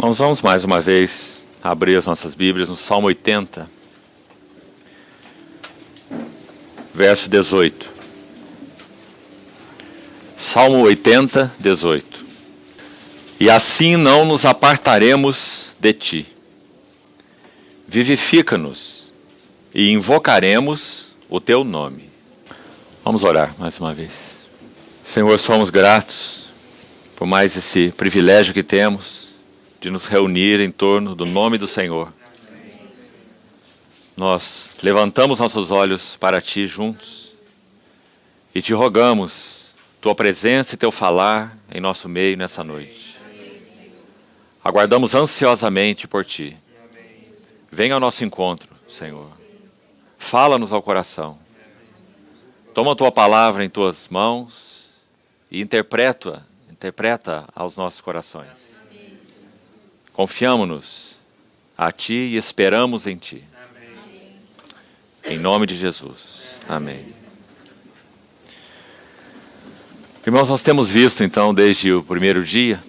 Nós vamos mais uma vez abrir as nossas Bíblias no Salmo 80, verso 18. Salmo 80, 18. E assim não nos apartaremos de ti. Vivifica-nos e invocaremos o teu nome. Vamos orar mais uma vez. Senhor, somos gratos por mais esse privilégio que temos de nos reunir em torno do nome do Senhor. Nós levantamos nossos olhos para ti juntos e te rogamos tua presença e teu falar em nosso meio nessa noite. Aguardamos ansiosamente por ti. Venha ao nosso encontro, Senhor. Fala-nos ao coração. Toma a tua palavra em tuas mãos e interpreta aos nossos corações. Confiamo-nos a ti e esperamos em ti. Em nome de Jesus. Amém. Irmãos, nós temos visto então desde o primeiro dia,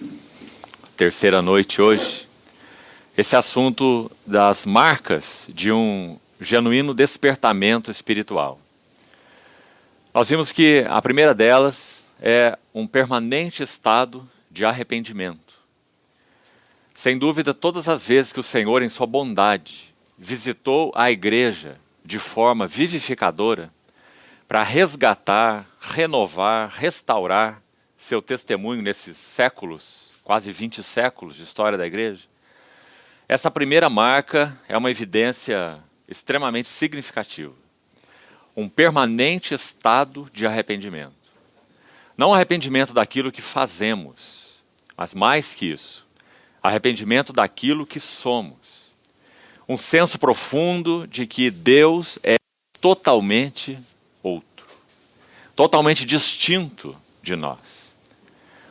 terceira noite hoje, esse assunto das marcas de um genuíno despertamento espiritual. Nós vimos que a primeira delas é um permanente estado de arrependimento. Sem dúvida, todas as vezes que o Senhor, em sua bondade, visitou a igreja de forma vivificadora para resgatar, renovar, restaurar seu testemunho nesses séculos, quase 20 séculos de história da igreja, essa primeira marca é uma evidência extremamente significativa. Um permanente estado de arrependimento. Não arrependimento daquilo que fazemos, mas mais que isso, arrependimento daquilo que somos. Um senso profundo de que Deus é totalmente outro, totalmente distinto de nós.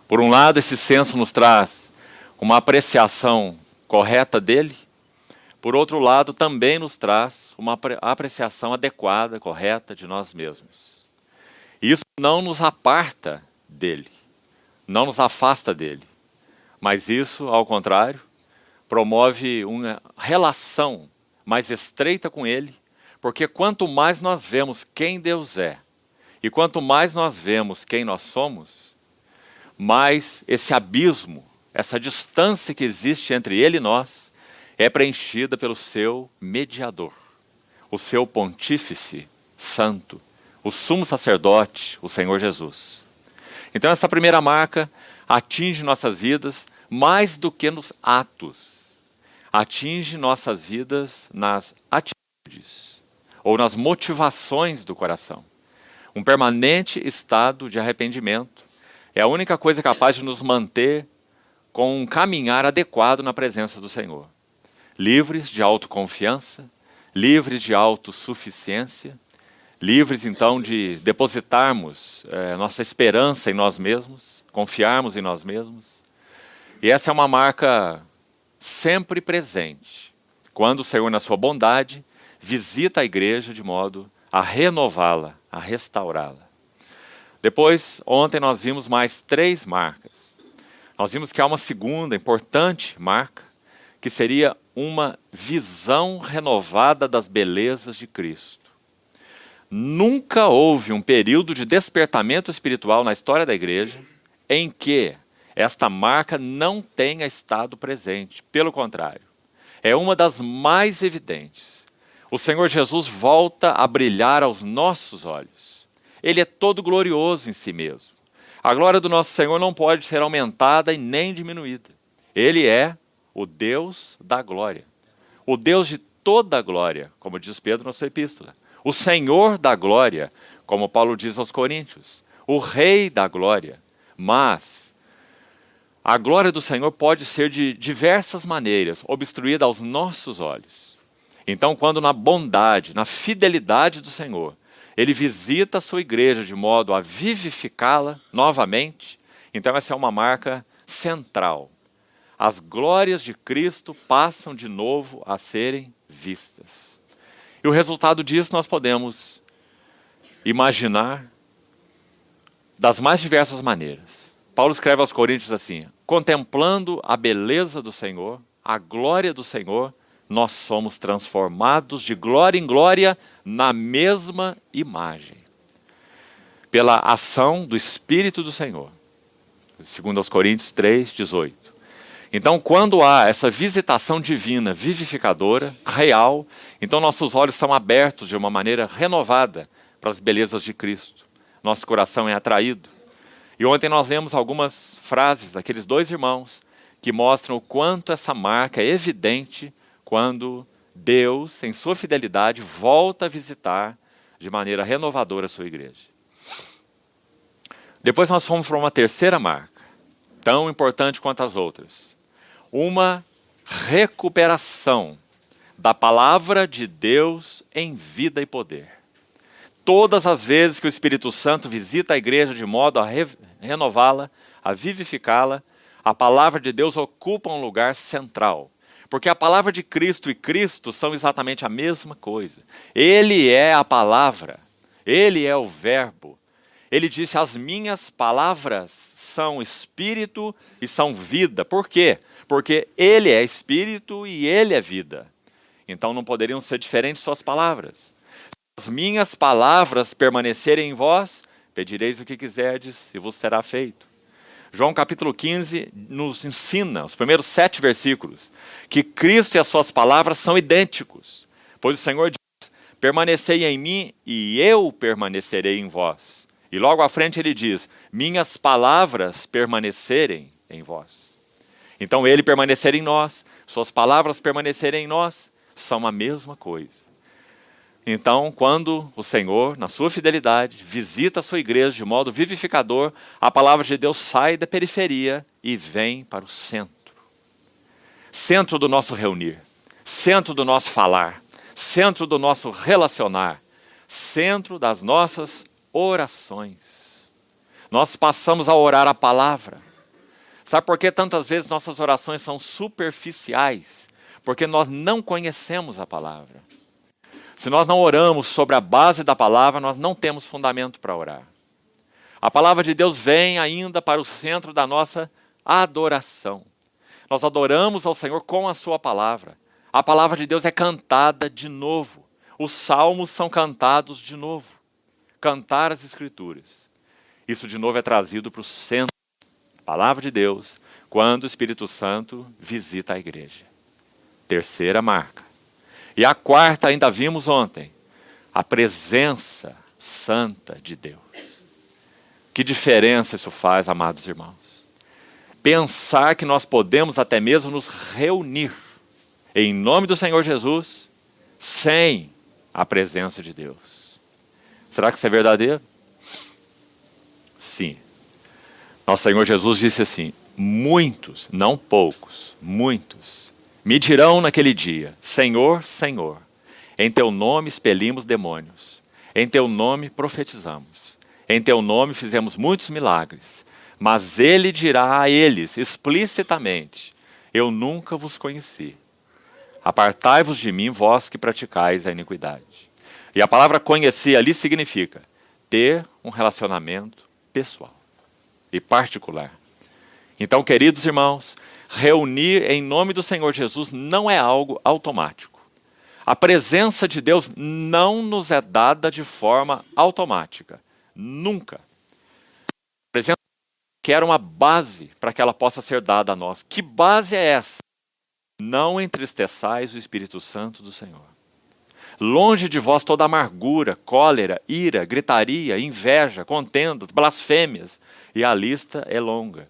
Por um lado, esse senso nos traz uma apreciação correta dele. Por outro lado, também nos traz uma apreciação adequada, correta de nós mesmos. Isso não nos aparta dele, não nos afasta dele, mas isso, ao contrário, promove uma relação mais estreita com ele, porque quanto mais nós vemos quem Deus é, e quanto mais nós vemos quem nós somos, mais esse abismo, essa distância que existe entre ele e nós, é preenchida pelo seu mediador, o seu pontífice santo, o sumo sacerdote, o Senhor Jesus. Então essa primeira marca atinge nossas vidas mais do que nos atos. Atinge nossas vidas nas atitudes ou nas motivações do coração. Um permanente estado de arrependimento é a única coisa capaz de nos manter com um caminhar adequado na presença do Senhor. Livres de autoconfiança, livres de autossuficiência, livres então de depositarmos nossa esperança em nós mesmos, confiarmos em nós mesmos. E essa é uma marca sempre presente, quando o Senhor, na sua bondade, visita a igreja de modo a renová-la, a restaurá-la. Depois, ontem nós vimos mais 3 marcas. Nós vimos que há uma segunda importante marca, que seria uma visão renovada das belezas de Cristo. Nunca houve um período de despertamento espiritual na história da igreja em que esta marca não tenha estado presente. Pelo contrário, é uma das mais evidentes. O Senhor Jesus volta a brilhar aos nossos olhos. Ele é todo glorioso em si mesmo. A glória do nosso Senhor não pode ser aumentada e nem diminuída. Ele é o Deus da glória. O Deus de toda a glória, como diz Pedro na sua epístola. O Senhor da glória, como Paulo diz aos Coríntios. O Rei da glória. Mas a glória do Senhor pode ser de diversas maneiras, obstruída aos nossos olhos. Então, quando na bondade, na fidelidade do Senhor, Ele visita a sua igreja de modo a vivificá-la novamente, então essa é uma marca central. As glórias de Cristo passam de novo a serem vistas. E o resultado disso nós podemos imaginar das mais diversas maneiras. Paulo escreve aos Coríntios assim: contemplando a beleza do Senhor, a glória do Senhor, nós somos transformados de glória em glória na mesma imagem, pela ação do Espírito do Senhor. Segundo aos Coríntios 3:18. Então, quando há essa visitação divina, vivificadora, real, então nossos olhos são abertos de uma maneira renovada para as belezas de Cristo. Nosso coração é atraído. E ontem nós lemos algumas frases daqueles dois irmãos que mostram o quanto essa marca é evidente quando Deus, em sua fidelidade, volta a visitar de maneira renovadora a sua igreja. Depois nós fomos para uma terceira marca, tão importante quanto as outras. Uma recuperação da palavra de Deus em vida e poder. Todas as vezes que o Espírito Santo visita a igreja de modo a renová-la, a vivificá-la, a palavra de Deus ocupa um lugar central. Porque a palavra de Cristo e Cristo são exatamente a mesma coisa. Ele é a palavra, ele é o verbo. Ele disse, as minhas palavras são espírito e são vida. Por quê? Porque ele é espírito e ele é vida. Então não poderiam ser diferentes suas palavras. As minhas palavras permanecerem em vós, pedireis o que quiserdes e vos será feito. João capítulo 15 nos ensina, os primeiros 7 versículos, que Cristo e as suas palavras são idênticos. Pois o Senhor diz, permanecei em mim e eu permanecerei em vós. E logo à frente ele diz, minhas palavras permanecerem em vós. Então ele permanecer em nós, suas palavras permanecerem em nós, são a mesma coisa. Então, quando o Senhor, na sua fidelidade, visita a sua igreja de modo vivificador, a palavra de Deus sai da periferia e vem para o centro. Centro do nosso reunir, centro do nosso falar, centro do nosso relacionar, centro das nossas orações. Nós passamos a orar a palavra. Sabe por que tantas vezes nossas orações são superficiais? Porque nós não conhecemos a palavra. Se nós não oramos sobre a base da palavra, nós não temos fundamento para orar. A palavra de Deus vem ainda para o centro da nossa adoração. Nós adoramos ao Senhor com a sua palavra. A palavra de Deus é cantada de novo. Os salmos são cantados de novo. Cantar as Escrituras. Isso de novo é trazido para o centro da palavra de Deus, quando o Espírito Santo visita a igreja. Terceira marca. E a quarta, ainda vimos ontem, a presença santa de Deus. Que diferença isso faz, amados irmãos? Pensar que nós podemos até mesmo nos reunir em nome do Senhor Jesus sem a presença de Deus. Será que isso é verdadeiro? Sim. Nosso Senhor Jesus disse assim, muitos, não poucos, muitos, me dirão naquele dia, Senhor, Senhor, em teu nome expelimos demônios, em teu nome profetizamos, em teu nome fizemos muitos milagres, mas ele dirá a eles explicitamente, eu nunca vos conheci. Apartai-vos de mim, vós que praticais a iniquidade. E a palavra conhecer ali significa ter um relacionamento pessoal e particular. Então, queridos irmãos, reunir em nome do Senhor Jesus não é algo automático. A presença de Deus não nos é dada de forma automática. Nunca. A presença quer uma base para que ela possa ser dada a nós. Que base é essa? Não entristeçais o Espírito Santo do Senhor. Longe de vós toda amargura, cólera, ira, gritaria, inveja, contendas, blasfêmias. E a lista é longa.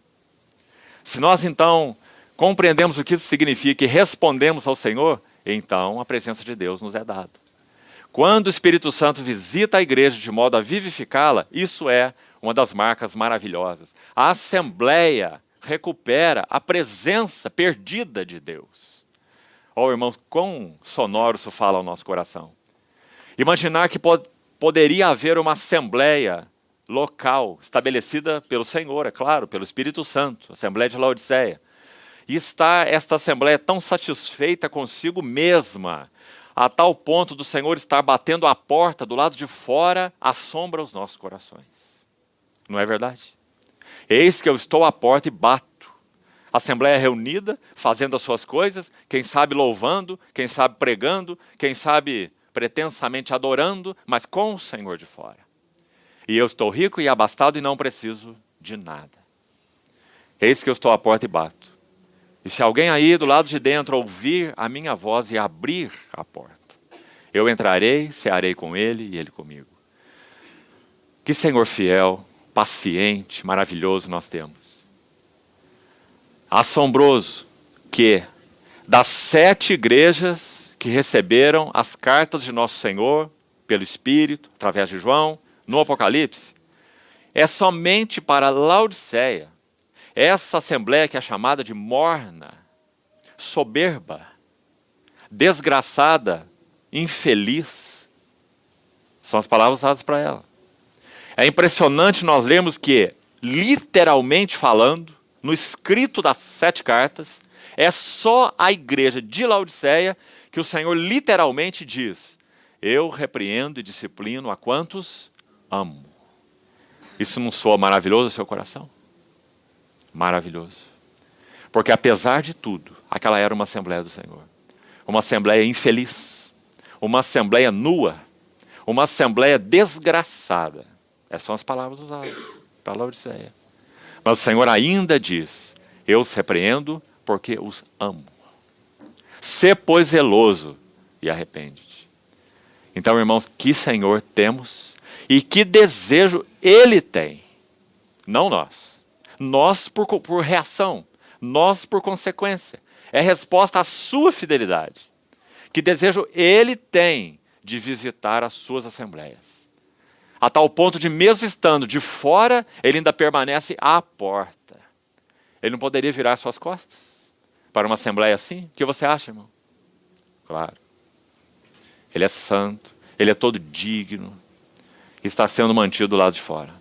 Se nós então compreendemos o que isso significa e respondemos ao Senhor, então a presença de Deus nos é dada. Quando o Espírito Santo visita a igreja de modo a vivificá-la, isso é uma das marcas maravilhosas. A Assembleia recupera a presença perdida de Deus. Oh, irmãos, quão sonoro isso fala ao nosso coração. Imaginar que poderia haver uma Assembleia local, estabelecida pelo Senhor, é claro, pelo Espírito Santo, Assembleia de Laodiceia. E está esta Assembleia tão satisfeita consigo mesma, a tal ponto do Senhor estar batendo a porta do lado de fora, assombra os nossos corações. Não é verdade? Eis que eu estou à porta e bato. Assembleia reunida, fazendo as suas coisas, quem sabe louvando, quem sabe pregando, quem sabe pretensamente adorando, mas com o Senhor de fora. E eu estou rico e abastado e não preciso de nada. Eis que eu estou à porta e bato. E se alguém aí do lado de dentro ouvir a minha voz e abrir a porta, eu entrarei, cearei com ele e ele comigo. Que Senhor fiel, paciente, maravilhoso nós temos. Assombroso que das 7 igrejas que receberam as cartas de nosso Senhor, pelo Espírito, através de João, no Apocalipse, é somente para Laodiceia, essa assembleia que é chamada de morna, soberba, desgraçada, infeliz, são as palavras usadas para ela. É impressionante nós lermos que, literalmente falando, no escrito das 7 cartas, é só a igreja de Laodiceia que o Senhor literalmente diz: eu repreendo e disciplino a quantos amo. Isso não soa maravilhoso ao seu coração? Maravilhoso. Porque apesar de tudo, aquela era uma assembleia do Senhor. Uma assembleia infeliz. Uma assembleia nua. Uma assembleia desgraçada. Essas são as palavras usadas para Laodiceia. Mas o Senhor ainda diz: eu os repreendo porque os amo. Sê, pois, zeloso e arrepende-te. Então, irmãos, que Senhor temos e que desejo Ele tem. Não nós. Nós por reação. Nós por consequência. É resposta à sua fidelidade. Que desejo Ele tem de visitar as suas assembleias. A tal ponto de, mesmo estando de fora, Ele ainda permanece à porta. Ele não poderia virar suas costas para uma assembleia assim? O que você acha, irmão? Claro. Ele é santo, Ele é todo digno, e está sendo mantido do lado de fora.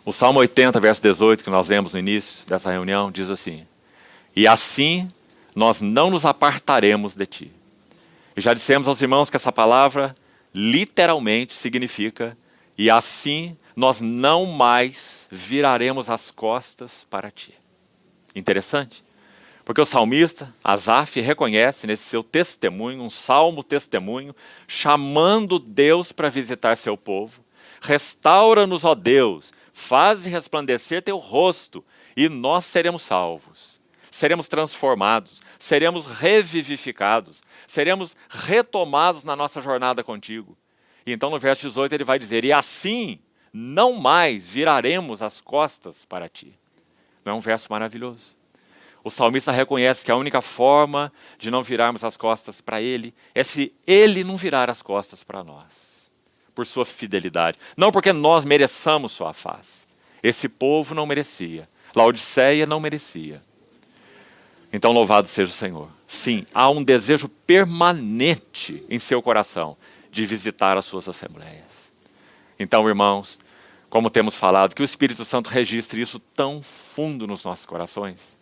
O Salmo 80, verso 18, que nós lemos no início dessa reunião, diz assim: e assim nós não nos apartaremos de ti. E já dissemos aos irmãos que essa palavra literalmente significa: e assim nós não mais viraremos as costas para ti. Interessante, porque o salmista, Asaf, reconhece nesse seu testemunho, um salmo testemunho, chamando Deus para visitar seu povo. Restaura-nos, ó Deus, faze resplandecer teu rosto, e nós seremos salvos. Seremos transformados, seremos revivificados, seremos retomados na nossa jornada contigo. E então no verso 18 ele vai dizer: e assim não mais viraremos as costas para ti. Não é um verso maravilhoso? O salmista reconhece que a única forma de não virarmos as costas para Ele é se Ele não virar as costas para nós, por sua fidelidade. Não porque nós mereçamos sua face. Esse povo não merecia. Laodiceia não merecia. Então louvado seja o Senhor. Sim, há um desejo permanente em seu coração de visitar as suas assembleias. Então, irmãos, como temos falado, que o Espírito Santo registre isso tão fundo nos nossos corações,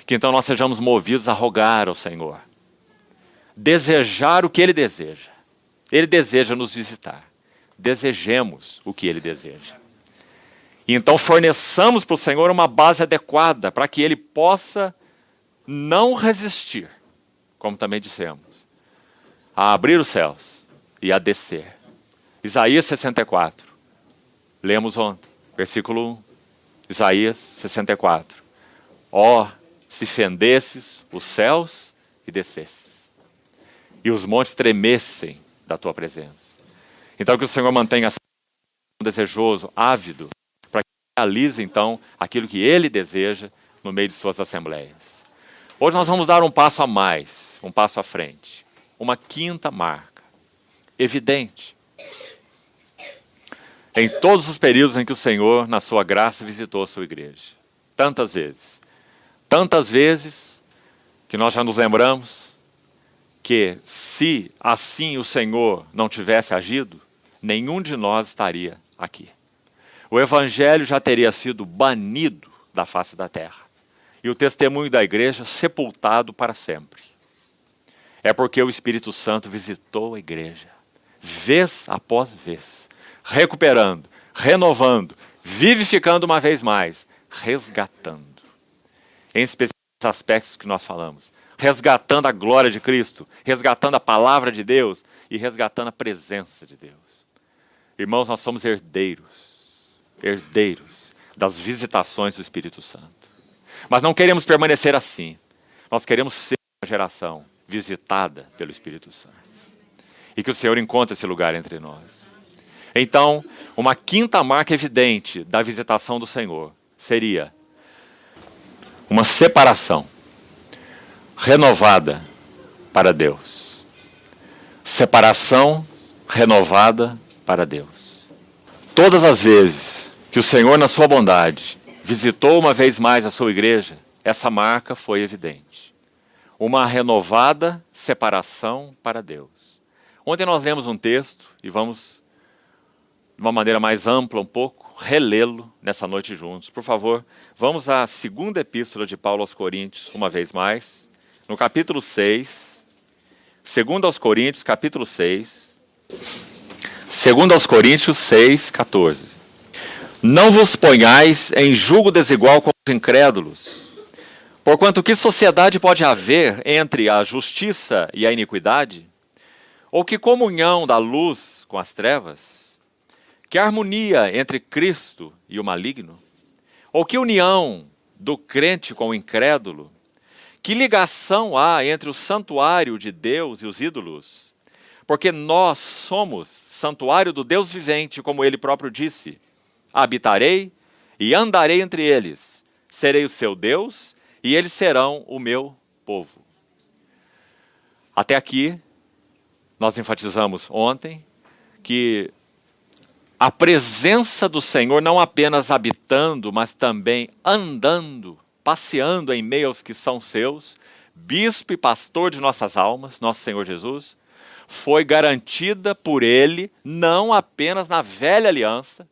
que então nós sejamos movidos a rogar ao Senhor, desejar o que Ele deseja. Ele deseja nos visitar. Desejemos o que Ele deseja. E então forneçamos para o Senhor uma base adequada para que Ele possa não resistir, como também dissemos, a abrir os céus e a descer. Isaías 64, lemos ontem, versículo 1, Isaías 64. Ó, se fendesses os céus e descesses, e os montes tremessem da tua presença. Então que o Senhor mantenha desejoso, ávido, para que realize então aquilo que Ele deseja no meio de suas assembleias. Hoje nós vamos dar um passo a mais, um passo à frente. Uma quinta marca, evidente. Em todos os períodos em que o Senhor, na sua graça, visitou a sua igreja. Tantas vezes. Tantas vezes que nós já nos lembramos que se assim o Senhor não tivesse agido, nenhum de nós estaria aqui. O Evangelho já teria sido banido da face da terra. E o testemunho da igreja sepultado para sempre. É porque o Espírito Santo visitou a igreja, vez após vez, recuperando, renovando, vivificando uma vez mais, resgatando. em especial os aspectos que nós falamos. Resgatando a glória de Cristo, resgatando a palavra de Deus e resgatando a presença de Deus. Irmãos, nós somos herdeiros das visitações do Espírito Santo. Mas não queremos permanecer assim. Nós queremos ser uma geração visitada pelo Espírito Santo. E que o Senhor encontre esse lugar entre nós. Então, uma quinta marca evidente da visitação do Senhor seria uma separação renovada para Deus. Separação renovada para Deus. Todas as vezes que o Senhor, na sua bondade, visitou uma vez mais a sua igreja, essa marca foi evidente. Uma renovada separação para Deus. Ontem nós lemos um texto e vamos, de uma maneira mais ampla um pouco, relê-lo nessa noite juntos. Por favor, vamos à segunda epístola de Paulo aos Coríntios, uma vez mais, no capítulo 6, 2 aos Coríntios, capítulo 6, 2 aos Coríntios 6, 14. Não vos ponhais em julgo desigual com os incrédulos, porquanto que sociedade pode haver entre a justiça e a iniquidade? Ou que comunhão da luz com as trevas? Que harmonia entre Cristo e o maligno? Ou que união do crente com o incrédulo? Que ligação há entre o santuário de Deus e os ídolos? Porque nós somos santuário do Deus vivente, como ele próprio disse. Habitarei e andarei entre eles. Serei o seu Deus e eles serão o meu povo. Até aqui, nós enfatizamos ontem que a presença do Senhor não apenas habitando, mas também andando, passeando em meio aos que são seus, bispo e pastor de nossas almas, nosso Senhor Jesus, foi garantida por ele, não apenas na velha aliança,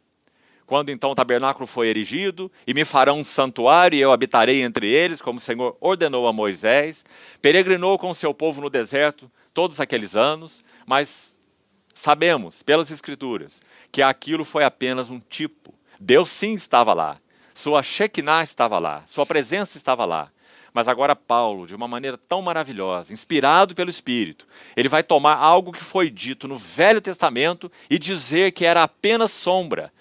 quando então o tabernáculo foi erigido, e me farão um santuário, e eu habitarei entre eles, como o Senhor ordenou a Moisés, peregrinou com o seu povo no deserto todos aqueles anos, mas sabemos, pelas Escrituras, que aquilo foi apenas um tipo. Deus sim estava lá, sua Shekinah estava lá, sua presença estava lá. Mas agora Paulo, de uma maneira tão maravilhosa, inspirado pelo Espírito, ele vai tomar algo que foi dito no Velho Testamento e dizer que era apenas sombra.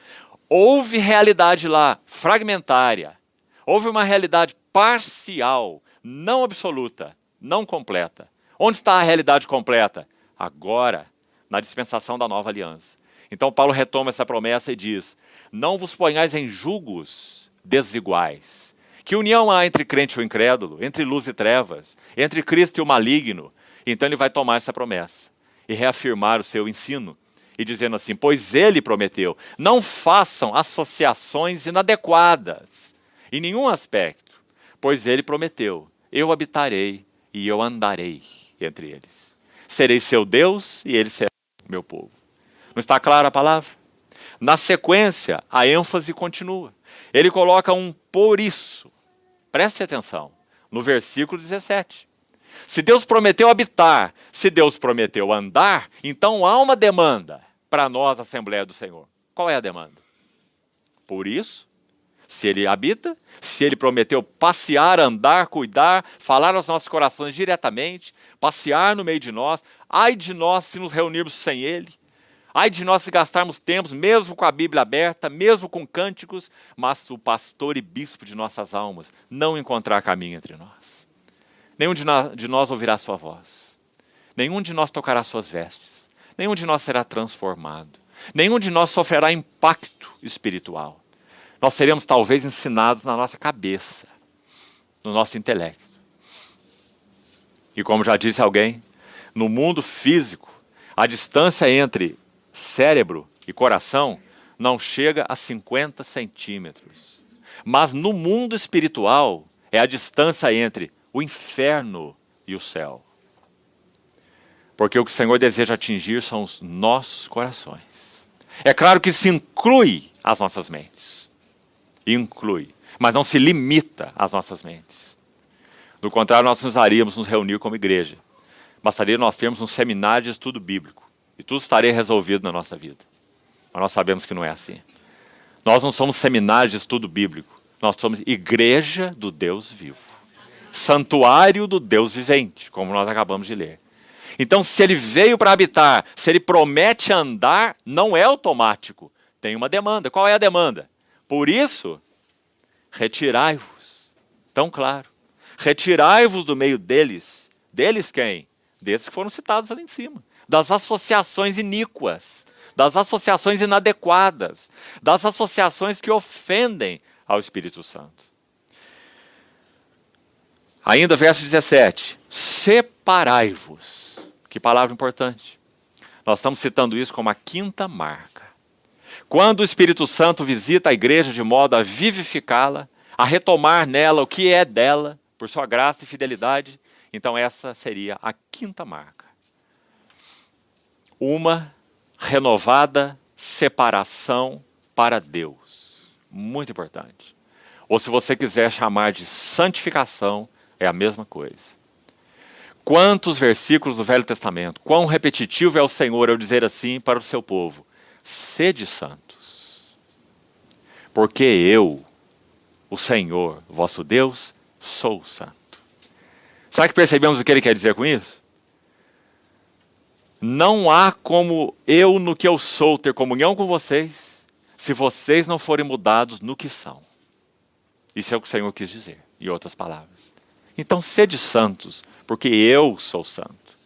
Houve realidade lá, fragmentária. Houve uma realidade parcial, não absoluta, não completa. Onde está a realidade completa? Agora, na dispensação da nova aliança. Então Paulo retoma essa promessa e diz: não vos ponhais em julgos desiguais. Que união há entre crente e o incrédulo, entre luz e trevas, entre Cristo e o maligno? Então ele vai tomar essa promessa e reafirmar o seu ensino, e dizendo assim: pois ele prometeu, não façam associações inadequadas em nenhum aspecto, pois ele prometeu, eu habitarei e eu andarei entre eles. Serei seu Deus e ele será meu povo. Não está clara a palavra? Na sequência, a ênfase continua. Ele coloca um por isso. Preste atenção, no versículo 17. Se Deus prometeu habitar, se Deus prometeu andar, então há uma demanda para nós, Assembleia do Senhor. Qual é a demanda? Por isso, se ele habita, se ele prometeu passear, andar, cuidar, falar aos nossos corações diretamente, passear no meio de nós, ai de nós se nos reunirmos sem ele, ai de nós se gastarmos tempos, mesmo com a Bíblia aberta, mesmo com cânticos, mas o pastor e bispo de nossas almas não encontrar caminho entre nós. Nenhum de nós ouvirá sua voz. Nenhum de nós tocará suas vestes. Nenhum de nós será transformado. Nenhum de nós sofrerá impacto espiritual. Nós seremos talvez ensinados na nossa cabeça, no nosso intelecto. E como já disse alguém, no mundo físico, a distância entre cérebro e coração não chega a 50 centímetros. Mas no mundo espiritual é a distância entre o inferno e o céu. Porque o que o Senhor deseja atingir são os nossos corações. É claro que se inclui as nossas mentes. Inclui. Mas não se limita às nossas mentes. Do contrário, nós precisaríamos nos reunir como igreja. Bastaria nós termos um seminário de estudo bíblico. E tudo estaria resolvido na nossa vida. Mas nós sabemos que não é assim. Nós não somos seminários de estudo bíblico. Nós somos igreja do Deus vivo. Santuário do Deus vivente, como nós acabamos de ler. Então, se ele veio para habitar, se ele promete andar, não é automático. Tem uma demanda. Qual é a demanda? Por isso, retirai-vos. Tão claro. Retirai-vos do meio deles. Deles quem? Desses que foram citados ali em cima. Das associações iníquas. Das associações inadequadas. Das associações que ofendem ao Espírito Santo. Ainda verso 17. Separai-vos. Que palavra importante. Nós estamos citando isso como a quinta marca. Quando o Espírito Santo visita a igreja de modo a vivificá-la, a retomar nela o que é dela, por sua graça e fidelidade, então essa seria a quinta marca. Uma renovada separação para Deus. Muito importante. Ou se você quiser chamar de santificação, é a mesma coisa. Quantos versículos do Velho Testamento, quão repetitivo é o Senhor ao dizer assim para o seu povo: sede santos, porque eu, o Senhor, vosso Deus, sou santo. Será que percebemos o que ele quer dizer com isso? Não há como eu, no que eu sou, ter comunhão com vocês, se vocês não forem mudados no que são. Isso é o que o Senhor quis dizer, em outras palavras. Então, sede santos, porque eu sou santo.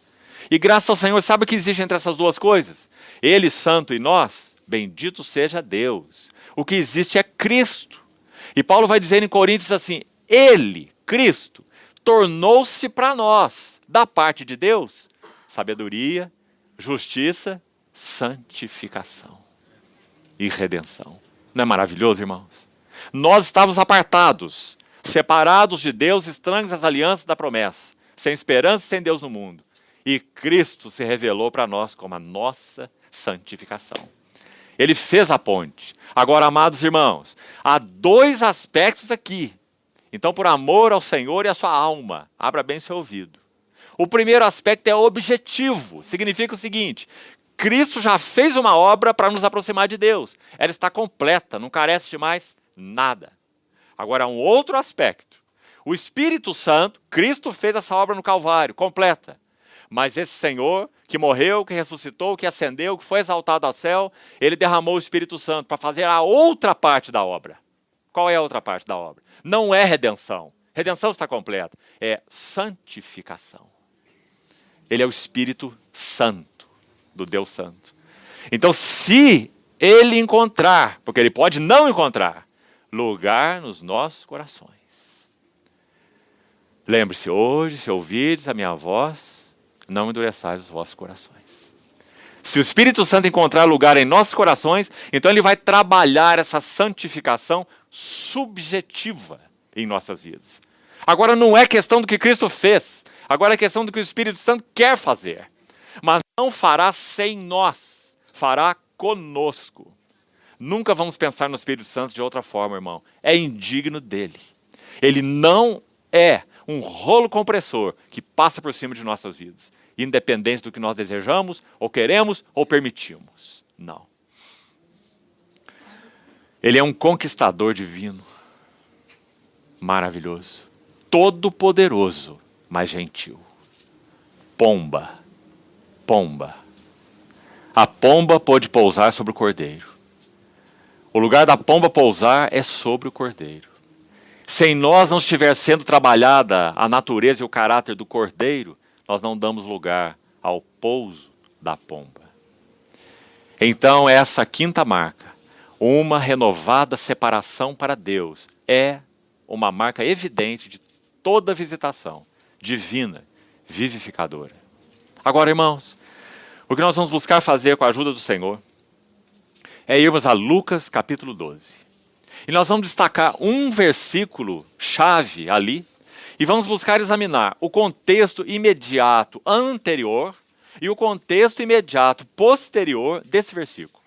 E graças ao Senhor, sabe o que existe entre essas duas coisas? Ele santo e nós, bendito seja Deus. O que existe é Cristo. E Paulo vai dizer em Coríntios assim: Ele, Cristo, tornou-se para nós, da parte de Deus, sabedoria, justiça, santificação e redenção. Não é maravilhoso, irmãos? Nós estávamos apartados, separados de Deus, estranhos às alianças da promessa, sem esperança e sem Deus no mundo. E Cristo se revelou para nós como a nossa santificação. Ele fez a ponte. Agora, amados irmãos, há dois aspectos aqui. Então, por amor ao Senhor e à sua alma, abra bem seu ouvido. O primeiro aspecto é objetivo. Significa o seguinte: Cristo já fez uma obra para nos aproximar de Deus. Ela está completa, não carece de mais nada. Agora, há um outro aspecto. O Espírito Santo, Cristo fez essa obra no Calvário, completa. Mas esse Senhor, que morreu, que ressuscitou, que ascendeu, que foi exaltado ao céu, ele derramou o Espírito Santo para fazer a outra parte da obra. Qual é a outra parte da obra? Não é redenção. Redenção está completa. É santificação. Ele é o Espírito Santo, do Deus Santo. Então, se ele encontrar, porque ele pode não encontrar, lugar nos nossos corações. Lembre-se, hoje, se ouvirdes a minha voz, não endureçais os vossos corações. Se o Espírito Santo encontrar lugar em nossos corações, então ele vai trabalhar essa santificação subjetiva em nossas vidas. Agora não é questão do que Cristo fez, agora é questão do que o Espírito Santo quer fazer. Mas não fará sem nós, fará conosco. Nunca vamos pensar no Espírito Santo de outra forma, irmão. É indigno dele. Ele não é um rolo compressor que passa por cima de nossas vidas, independente do que nós desejamos, ou queremos, ou permitimos. Não. Ele é um conquistador divino. Maravilhoso. Todo-poderoso, mas gentil. Pomba. Pomba. A pomba pôde pousar sobre o cordeiro. O lugar da pomba pousar é sobre o cordeiro. Se em nós não estiver sendo trabalhada a natureza e o caráter do cordeiro, nós não damos lugar ao pouso da pomba. Então, essa quinta marca, uma renovada separação para Deus, é uma marca evidente de toda visitação divina, vivificadora. Agora, irmãos, o que nós vamos buscar fazer com a ajuda do Senhor é irmos a Lucas capítulo 12. E nós vamos destacar um versículo chave ali e vamos buscar examinar o contexto imediato anterior e o contexto imediato posterior desse versículo.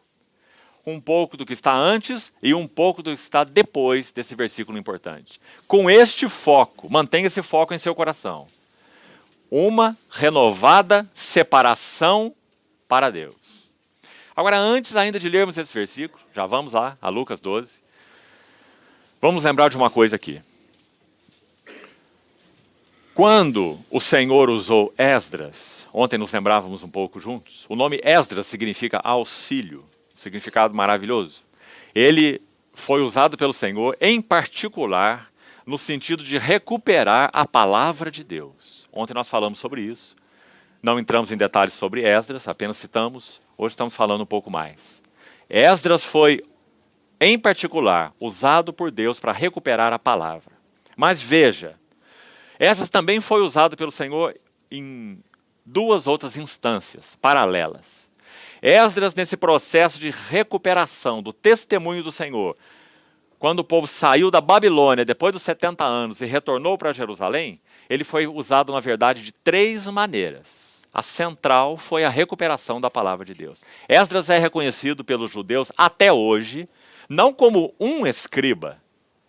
Um pouco do que está antes e um pouco do que está depois desse versículo importante. Com este foco, mantenha esse foco em seu coração. Uma renovada separação para Deus. Agora, antes ainda de lermos esse versículo, já vamos lá, a Lucas 12. Vamos lembrar de uma coisa aqui. Quando o Senhor usou Esdras, ontem nos lembrávamos um pouco juntos, o nome Esdras significa auxílio, significado maravilhoso. Ele foi usado pelo Senhor, em particular, no sentido de recuperar a palavra de Deus. Ontem nós falamos sobre isso. Não entramos em detalhes sobre Esdras, apenas citamos. Hoje estamos falando um pouco mais. Esdras foi, em particular, usado por Deus para recuperar a palavra. Mas veja, Esdras também foi usado pelo Senhor em duas outras instâncias paralelas. Esdras, nesse processo de recuperação do testemunho do Senhor, quando o povo saiu da Babilônia depois dos 70 anos e retornou para Jerusalém, ele foi usado, na verdade, de três maneiras. A central foi a recuperação da palavra de Deus. Esdras é reconhecido pelos judeus até hoje, não como um escriba,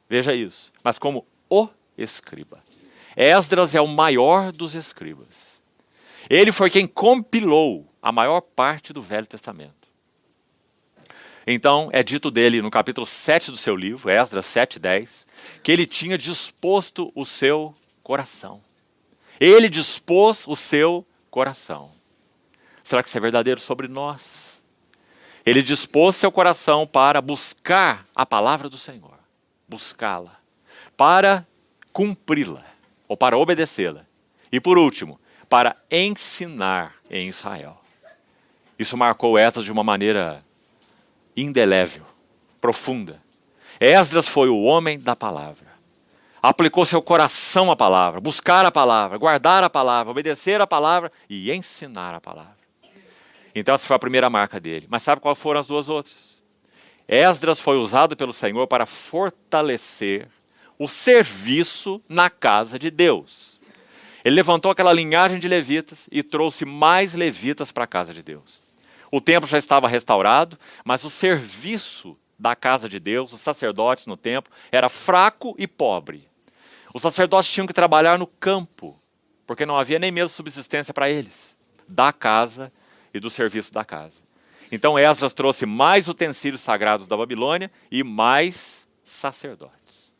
veja isso, mas como o escriba. Esdras é o maior dos escribas. Ele foi quem compilou a maior parte do Velho Testamento. Então, é dito dele no capítulo 7 do seu livro, Esdras 7:10, que ele tinha disposto o seu coração. Ele dispôs o seu coração. Será que isso é verdadeiro sobre nós? Ele dispôs seu coração para buscar a palavra do Senhor, buscá-la, para cumpri-la, ou para obedecê-la. E por último, para ensinar em Israel. Isso marcou Esdras de uma maneira indelével, profunda. Esdras foi o homem da palavra. Aplicou seu coração à palavra, buscar a palavra, guardar a palavra, obedecer a palavra e ensinar a palavra. Então essa foi a primeira marca dele. Mas sabe quais foram as duas outras? Esdras foi usado pelo Senhor para fortalecer o serviço na casa de Deus. Ele levantou aquela linhagem de levitas e trouxe mais levitas para a casa de Deus. O templo já estava restaurado, mas o serviço da casa de Deus, os sacerdotes no templo, era fraco e pobre. Os sacerdotes tinham que trabalhar no campo, porque não havia nem mesmo subsistência para eles, da casa e do serviço da casa. Então Esdras trouxe mais utensílios sagrados da Babilônia e mais sacerdotes.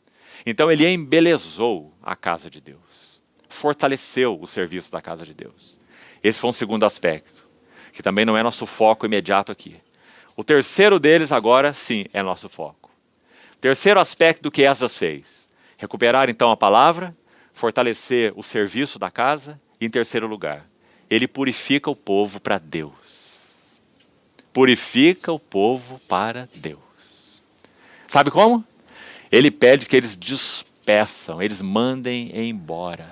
Então ele embelezou a casa de Deus, fortaleceu o serviço da casa de Deus. Esse foi um segundo aspecto, que também não é nosso foco imediato aqui. O terceiro deles agora, sim, é nosso foco. Terceiro aspecto do que Esdras fez. Recuperar então a palavra, fortalecer o serviço da casa e, em terceiro lugar, ele purifica o povo para Deus. Purifica o povo para Deus. Sabe como? Ele pede que eles despeçam, eles mandem embora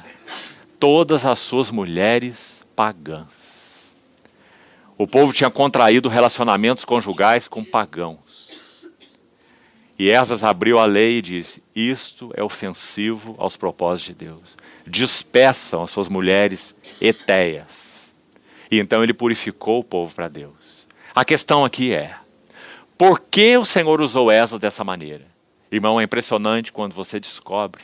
todas as suas mulheres pagãs. O povo tinha contraído relacionamentos conjugais com pagãos. E Esdras abriu a lei e disse: isto é ofensivo aos propósitos de Deus. Despeçam as suas mulheres etéias. E então ele purificou o povo para Deus. A questão aqui é, por que o Senhor usou Esdras dessa maneira? Irmão, é impressionante quando você descobre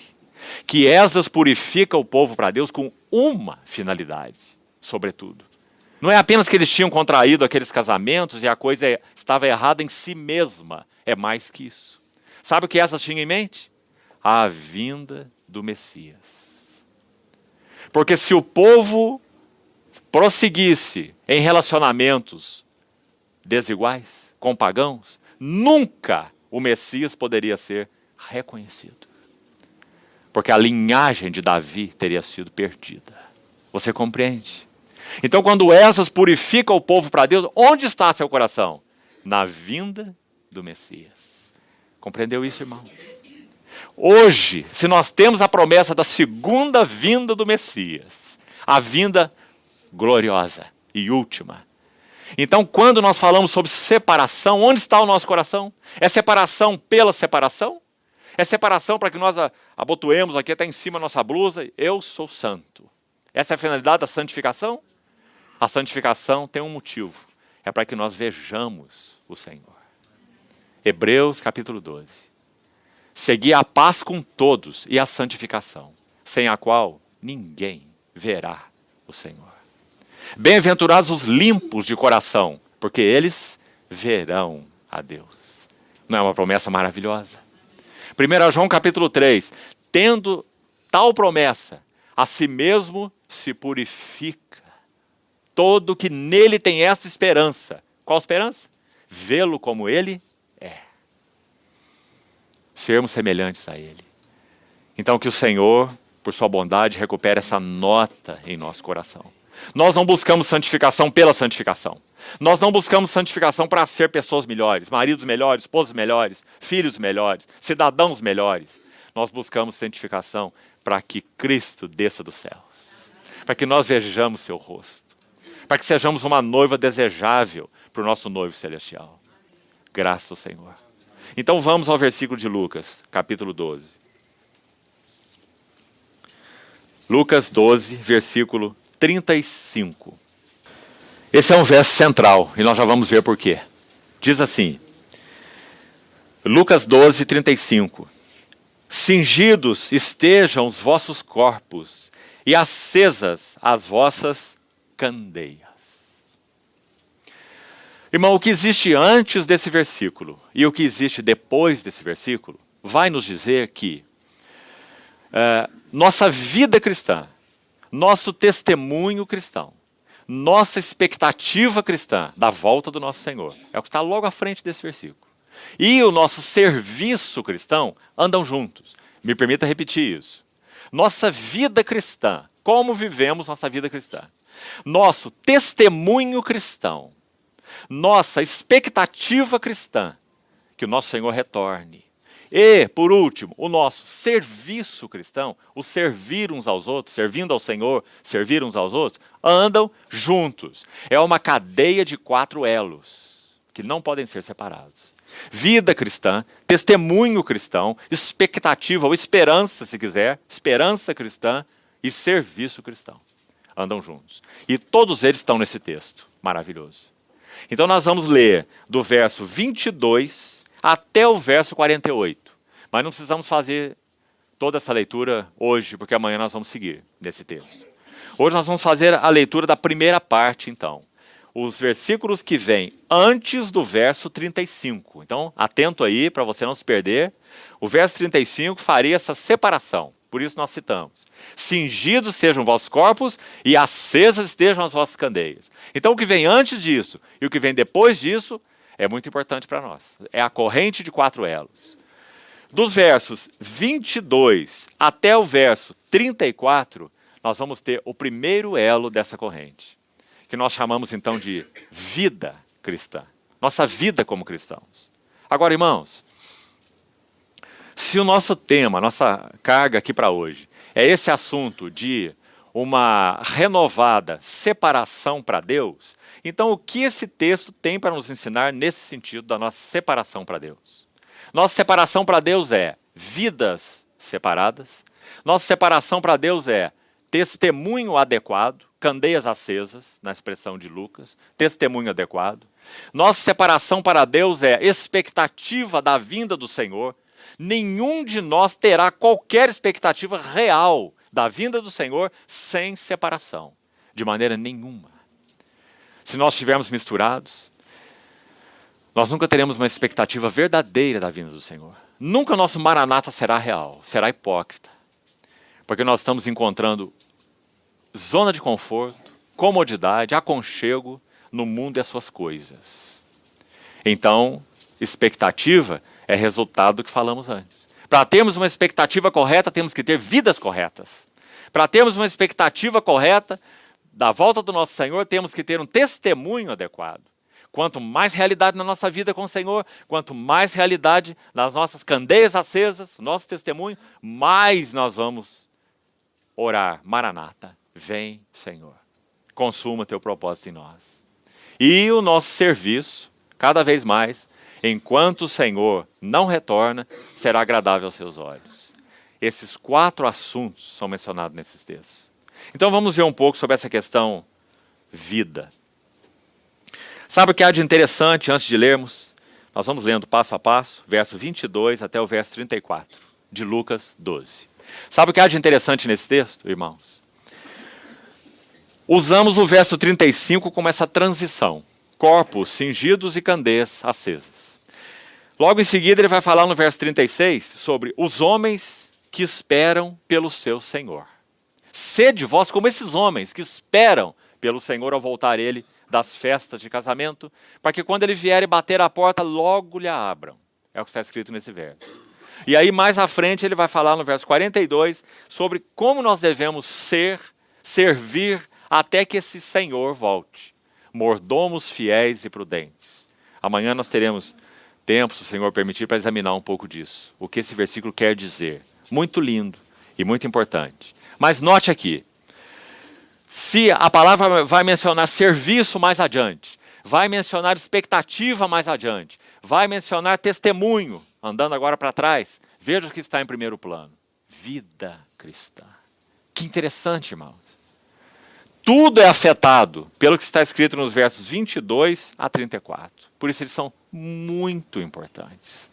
que Esdras purifica o povo para Deus com uma finalidade, sobretudo. Não é apenas que eles tinham contraído aqueles casamentos e a coisa estava errada em si mesma. É mais que isso. Sabe o que Esdras tinha em mente? A vinda do Messias. Porque se o povo prosseguisse em relacionamentos desiguais, com pagãos, nunca o Messias poderia ser reconhecido. Porque a linhagem de Davi teria sido perdida. Você compreende? Então, quando Esdras purifica o povo para Deus, onde está seu coração? Na vinda do Messias. Compreendeu isso, irmão? Hoje, se nós temos a promessa da segunda vinda do Messias, a vinda gloriosa e última. Então, quando nós falamos sobre separação, onde está o nosso coração? É separação pela separação? É separação para que nós abotoemos aqui até em cima da nossa blusa? Eu sou santo. Essa é a finalidade da santificação? A santificação tem um motivo. É para que nós vejamos o Senhor. Hebreus capítulo 12. Segui a paz com todos e a santificação, sem a qual ninguém verá o Senhor. Bem-aventurados os limpos de coração, porque eles verão a Deus. Não é uma promessa maravilhosa? 1 João capítulo 3, tendo tal promessa, a si mesmo se purifica. Todo que nele tem essa esperança. Qual esperança? Vê-lo como ele é. Sermos semelhantes a ele. Então que o Senhor, por sua bondade, recupere essa nota em nosso coração. Nós não buscamos santificação pela santificação. Nós não buscamos santificação para ser pessoas melhores, maridos melhores, esposas melhores, filhos melhores, cidadãos melhores. Nós buscamos santificação para que Cristo desça dos céus. Para que nós vejamos seu rosto. Para que sejamos uma noiva desejável para o nosso noivo celestial. Graças ao Senhor. Então vamos ao versículo de Lucas, capítulo 12. Lucas 12, versículo 35. Esse é um verso central, e nós já vamos ver por quê. Diz assim, Lucas 12, 35. Cingidos estejam os vossos corpos, e acesas as vossas candeias. Irmão, o que existe antes desse versículo e o que existe depois desse versículo vai nos dizer que nossa vida cristã, nosso testemunho cristão, nossa expectativa cristã da volta do nosso Senhor, é o que está logo à frente desse versículo. E o nosso serviço cristão andam juntos. Me permita repetir isso. Nossa vida cristã, como vivemos nossa vida cristã? Nosso testemunho cristão, nossa expectativa cristã, que o nosso Senhor retorne. E, por último, o nosso serviço cristão, o servir uns aos outros, servindo ao Senhor, servir uns aos outros, andam juntos. É uma cadeia de 4 elos, que não podem ser separados. Vida cristã, testemunho cristão, expectativa ou esperança, se quiser, esperança cristã e serviço cristão. Andam juntos. E todos eles estão nesse texto maravilhoso. Então nós vamos ler do verso 22 até o verso 48. Mas não precisamos fazer toda essa leitura hoje, porque amanhã nós vamos seguir nesse texto. Hoje nós vamos fazer a leitura da primeira parte, então. Os versículos que vêm antes do verso 35. Então, atento aí para você não se perder. O verso 35 faria essa separação. Por isso nós citamos. Cingidos sejam vossos corpos e acesas estejam as vossas candeias. Então, o que vem antes disso e o que vem depois disso é muito importante para nós. É a corrente de 4 elos. Dos versos 22 até o verso 34, nós vamos ter o primeiro elo dessa corrente, que nós chamamos então de vida cristã. Nossa vida como cristãos. Agora, irmãos, se o nosso tema, nossa carga aqui para hoje, é esse assunto de uma renovada separação para Deus, então o que esse texto tem para nos ensinar nesse sentido da nossa separação para Deus? Nossa separação para Deus é vidas separadas, nossa separação para Deus é testemunho adequado, candeias acesas, na expressão de Lucas, testemunho adequado. Nossa separação para Deus é expectativa da vinda do Senhor. Nenhum de nós terá qualquer expectativa real da vinda do Senhor sem separação, de maneira nenhuma. Se nós estivermos misturados, nós nunca teremos uma expectativa verdadeira da vinda do Senhor. Nunca o nosso maranata será real, será hipócrita, porque nós estamos encontrando zona de conforto, comodidade, aconchego no mundo e as suas coisas. Então, expectativa é resultado do que falamos antes. Para termos uma expectativa correta, temos que ter vidas corretas. Para termos uma expectativa correta da volta do nosso Senhor, temos que ter um testemunho adequado. Quanto mais realidade na nossa vida com o Senhor, quanto mais realidade nas nossas candeias acesas, nosso testemunho, mais nós vamos orar. Maranata, vem, Senhor. Consuma teu propósito em nós. E o nosso serviço, cada vez mais, enquanto o Senhor não retorna, será agradável aos seus olhos. Esses 4 assuntos são mencionados nesses textos. Então vamos ver um pouco sobre essa questão vida. Sabe o que há de interessante antes de lermos? Nós vamos lendo passo a passo, verso 22 até o verso 34, de Lucas 12. Sabe o que há de interessante nesse texto, irmãos? Usamos o verso 35 como essa transição. Corpos cingidos e candeias acesas. Logo em seguida ele vai falar no verso 36 sobre os homens que esperam pelo seu Senhor. Sede vós como esses homens que esperam pelo Senhor ao voltar ele das festas de casamento, para que quando ele vier e bater a porta, logo lhe abram. É o que está escrito nesse verso. E aí mais à frente ele vai falar no verso 42 sobre como nós devemos servir até que esse Senhor volte. Mordomos fiéis e prudentes. Amanhã nós teremos tempo, se o Senhor permitir, para examinar um pouco disso. O que esse versículo quer dizer. Muito lindo e muito importante. Mas note aqui, se a palavra vai mencionar serviço mais adiante, vai mencionar expectativa mais adiante, vai mencionar testemunho, andando agora para trás, veja o que está em primeiro plano. Vida cristã. Que interessante, irmãos. Tudo é afetado pelo que está escrito nos versos 22 a 34. Por isso eles são muito importantes.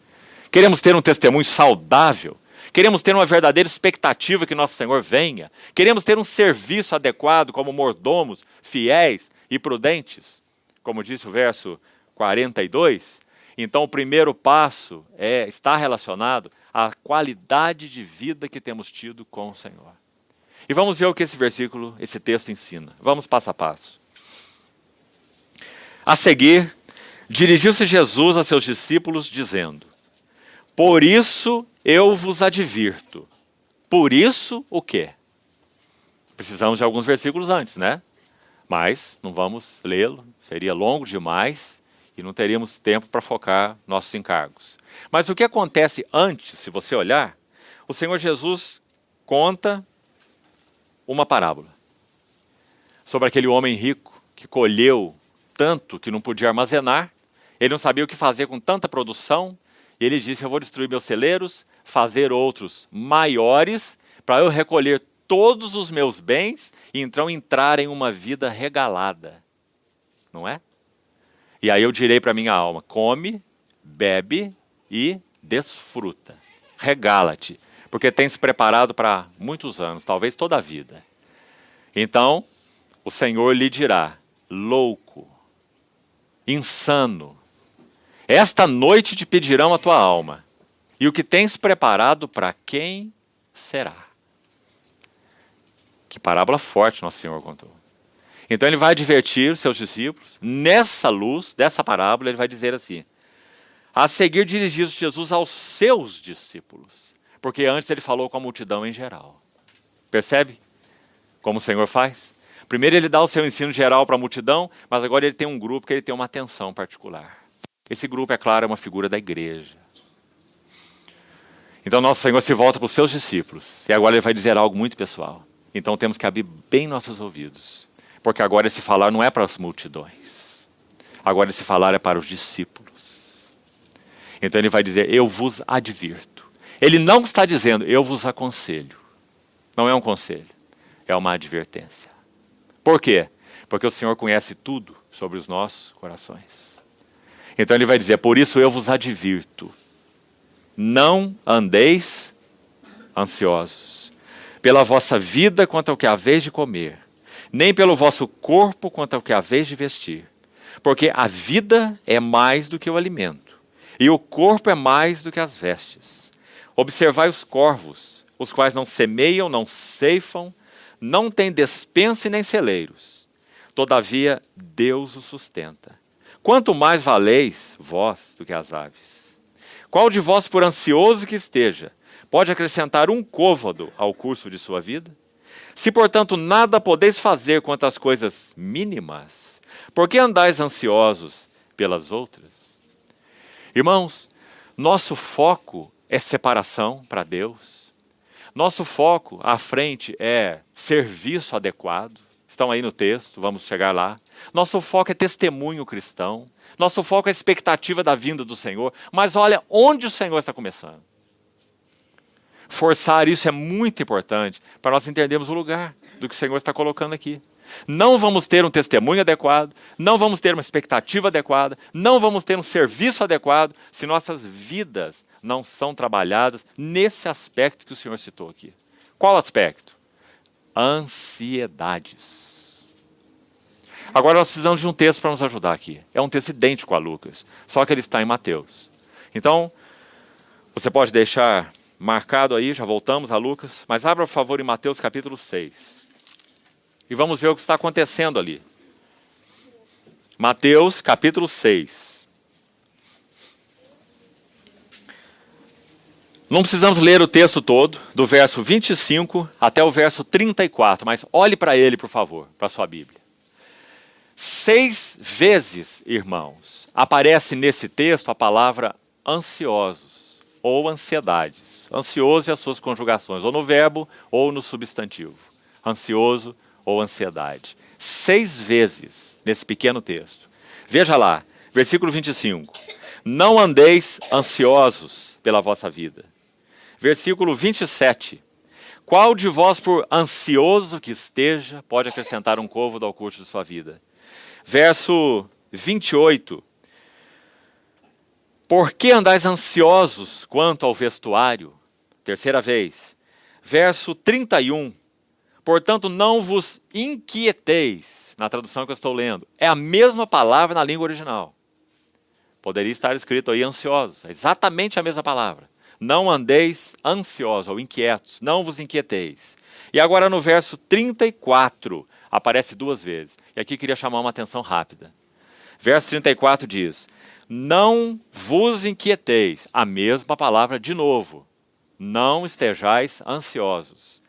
Queremos ter um testemunho saudável. Queremos ter uma verdadeira expectativa que nosso Senhor venha. Queremos ter um serviço adequado como mordomos, fiéis e prudentes. Como disse o verso 42. Então o primeiro passo está relacionado à qualidade de vida que temos tido com o Senhor. E vamos ver o que esse versículo, esse texto ensina. Vamos passo a passo. A seguir, dirigiu-se Jesus a seus discípulos dizendo: por isso eu vos advirto. Por isso o quê? Precisamos de alguns versículos antes, né? Mas não vamos lê-lo, seria longo demais e não teríamos tempo para focar nossos encargos. Mas o que acontece antes, se você olhar, o Senhor Jesus conta uma parábola sobre aquele homem rico que colheu tanto que não podia armazenar, ele não sabia o que fazer com tanta produção, e ele disse: eu vou destruir meus celeiros, fazer outros maiores, para eu recolher todos os meus bens e então entrar em uma vida regalada. Não é? E aí eu direi para minha alma: come, bebe e desfruta. Regala-te, porque tens preparado para muitos anos, talvez toda a vida. Então, o Senhor lhe dirá: louco, insano, esta noite te pedirão a tua alma, e o que tens preparado para quem será? Que parábola forte nosso Senhor contou. Então ele vai advertir os seus discípulos, nessa luz dessa parábola, ele vai dizer assim: a seguir dirigiu-se Jesus aos seus discípulos, porque antes ele falou com a multidão em geral. Percebe como o Senhor faz? Primeiro ele dá o seu ensino geral para a multidão, mas agora ele tem um grupo que ele tem uma atenção particular. Esse grupo, é claro, é uma figura da igreja. Então nosso Senhor se volta para os seus discípulos, e agora ele vai dizer algo muito pessoal. Então temos que abrir bem nossos ouvidos, porque agora esse falar não é para as multidões. Agora esse falar é para os discípulos. Então ele vai dizer: eu vos advirto. Ele não está dizendo: eu vos aconselho. Não é um conselho, é uma advertência. Por quê? Porque o Senhor conhece tudo sobre os nossos corações. Então ele vai dizer: por isso eu vos advirto, não andeis ansiosos pela vossa vida quanto ao que haveis de comer, nem pelo vosso corpo quanto ao que haveis de vestir. Porque a vida é mais do que o alimento, e o corpo é mais do que as vestes. Observai os corvos, os quais não semeiam, não ceifam, não têm despensa e nem celeiros. Todavia Deus os sustenta. Quanto mais valeis vós do que as aves? Qual de vós, por ansioso que esteja, pode acrescentar um côvado ao curso de sua vida? Se, portanto, nada podeis fazer quanto às coisas mínimas, por que andais ansiosos pelas outras? Irmãos, nosso foco é separação para Deus. Nosso foco à frente é serviço adequado. Estão aí no texto, vamos chegar lá. Nosso foco é testemunho cristão. Nosso foco é expectativa da vinda do Senhor. Mas olha onde o Senhor está começando. Forçar isso é muito importante para nós entendermos o lugar do que o Senhor está colocando aqui. Não vamos ter um testemunho adequado, não vamos ter uma expectativa adequada, não vamos ter um serviço adequado se nossas vidas não são trabalhadas nesse aspecto que o Senhor citou aqui. Qual aspecto? Ansiedades. Agora nós precisamos de um texto para nos ajudar aqui. É um texto idêntico a Lucas, só que ele está em Mateus. Então, você pode deixar marcado aí, já voltamos a Lucas, mas abra, por favor, em Mateus capítulo 6. E vamos ver o que está acontecendo ali. Mateus capítulo 6. Não precisamos ler o texto todo, do verso 25 até o verso 34, mas olhe para ele, por favor, para a sua Bíblia. 6 vezes, irmãos, aparece nesse texto a palavra ansiosos ou ansiedades. Ansioso e as suas conjugações, ou no verbo ou no substantivo. Ansioso ou ansiedade. 6 vezes nesse pequeno texto. Veja lá, versículo 25. Não andeis ansiosos pela vossa vida. Versículo 27. Qual de vós, por ansioso que esteja, pode acrescentar um côvado ao curso de sua vida? Verso 28. Por que andais ansiosos quanto ao vestuário? Terceira vez. Verso 31. Portanto, não vos inquieteis, na tradução que eu estou lendo. É a mesma palavra na língua original. Poderia estar escrito aí ansiosos. É exatamente a mesma palavra. Não andeis ansiosos ou inquietos, não vos inquieteis. E agora no verso 34, aparece 2 vezes. E aqui queria chamar uma atenção rápida. Verso 34 diz, não vos inquieteis. A mesma palavra de novo. Não estejais ansiosos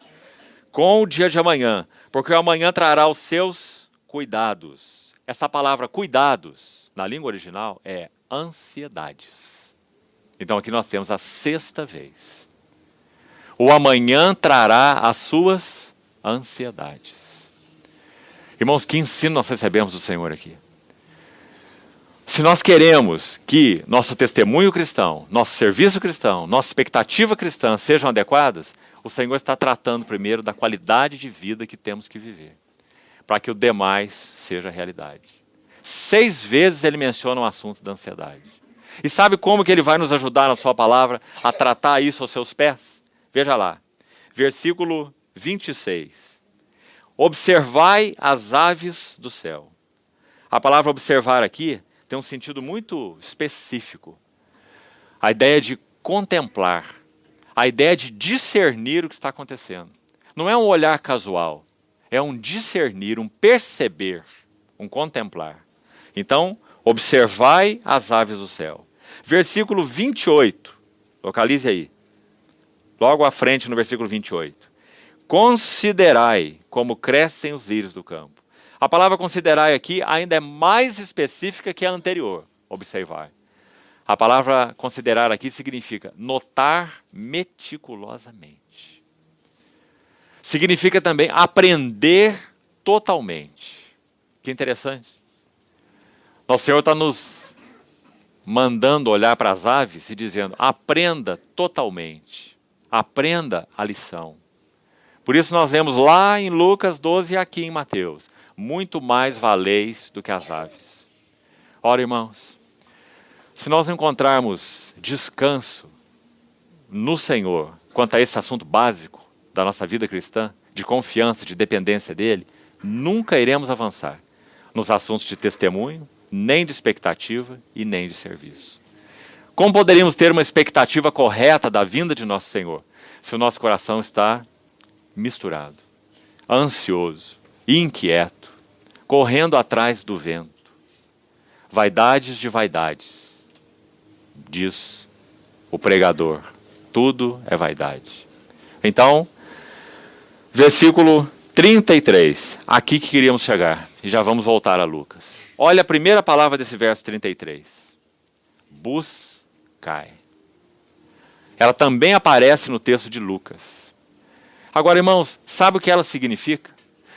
com o dia de amanhã, porque o amanhã trará os seus cuidados. Essa palavra cuidados, na língua original, é ansiedades. Então aqui nós temos a 6ª vez. O amanhã trará as suas ansiedades. Irmãos, que ensino nós recebemos do Senhor aqui. Se nós queremos que nosso testemunho cristão, nosso serviço cristão, nossa expectativa cristã sejam adequadas, o Senhor está tratando primeiro da qualidade de vida que temos que viver, para que o demais seja realidade. 6 vezes ele menciona o assunto da ansiedade. E sabe como que ele vai nos ajudar na sua palavra a tratar isso aos seus pés? Veja lá, versículo 26. Observai as aves do céu. A palavra observar aqui tem um sentido muito específico. A ideia de contemplar, a ideia de discernir o que está acontecendo. Não é um olhar casual, é um discernir, um perceber, um contemplar. Então, observai as aves do céu. Versículo 28, localize aí. Logo à frente no versículo 28. Considerai como crescem os lírios do campo. A palavra considerai aqui ainda é mais específica que a anterior, observar. A palavra considerar aqui significa notar meticulosamente. Significa também aprender totalmente. Que interessante. Nosso Senhor está nos mandando olhar para as aves e dizendo, aprenda totalmente, aprenda a lição. Por isso nós vemos lá em Lucas 12 e aqui em Mateus, muito mais valeis do que as aves. Ora, irmãos, se nós encontrarmos descanso no Senhor, quanto a esse assunto básico da nossa vida cristã, de confiança, de dependência dEle, nunca iremos avançar nos assuntos de testemunho, nem de expectativa e nem de serviço. Como poderíamos ter uma expectativa correta da vinda de nosso Senhor, se o nosso coração está misturado, ansioso, inquieto, correndo atrás do vento? Vaidades de vaidades, diz o pregador, tudo é vaidade. Então, versículo 33, aqui que queríamos chegar, e já vamos voltar a Lucas. Olha a primeira palavra desse verso 33. Buscai. Ela também aparece no texto de Lucas. Agora, irmãos, sabe o que ela significa?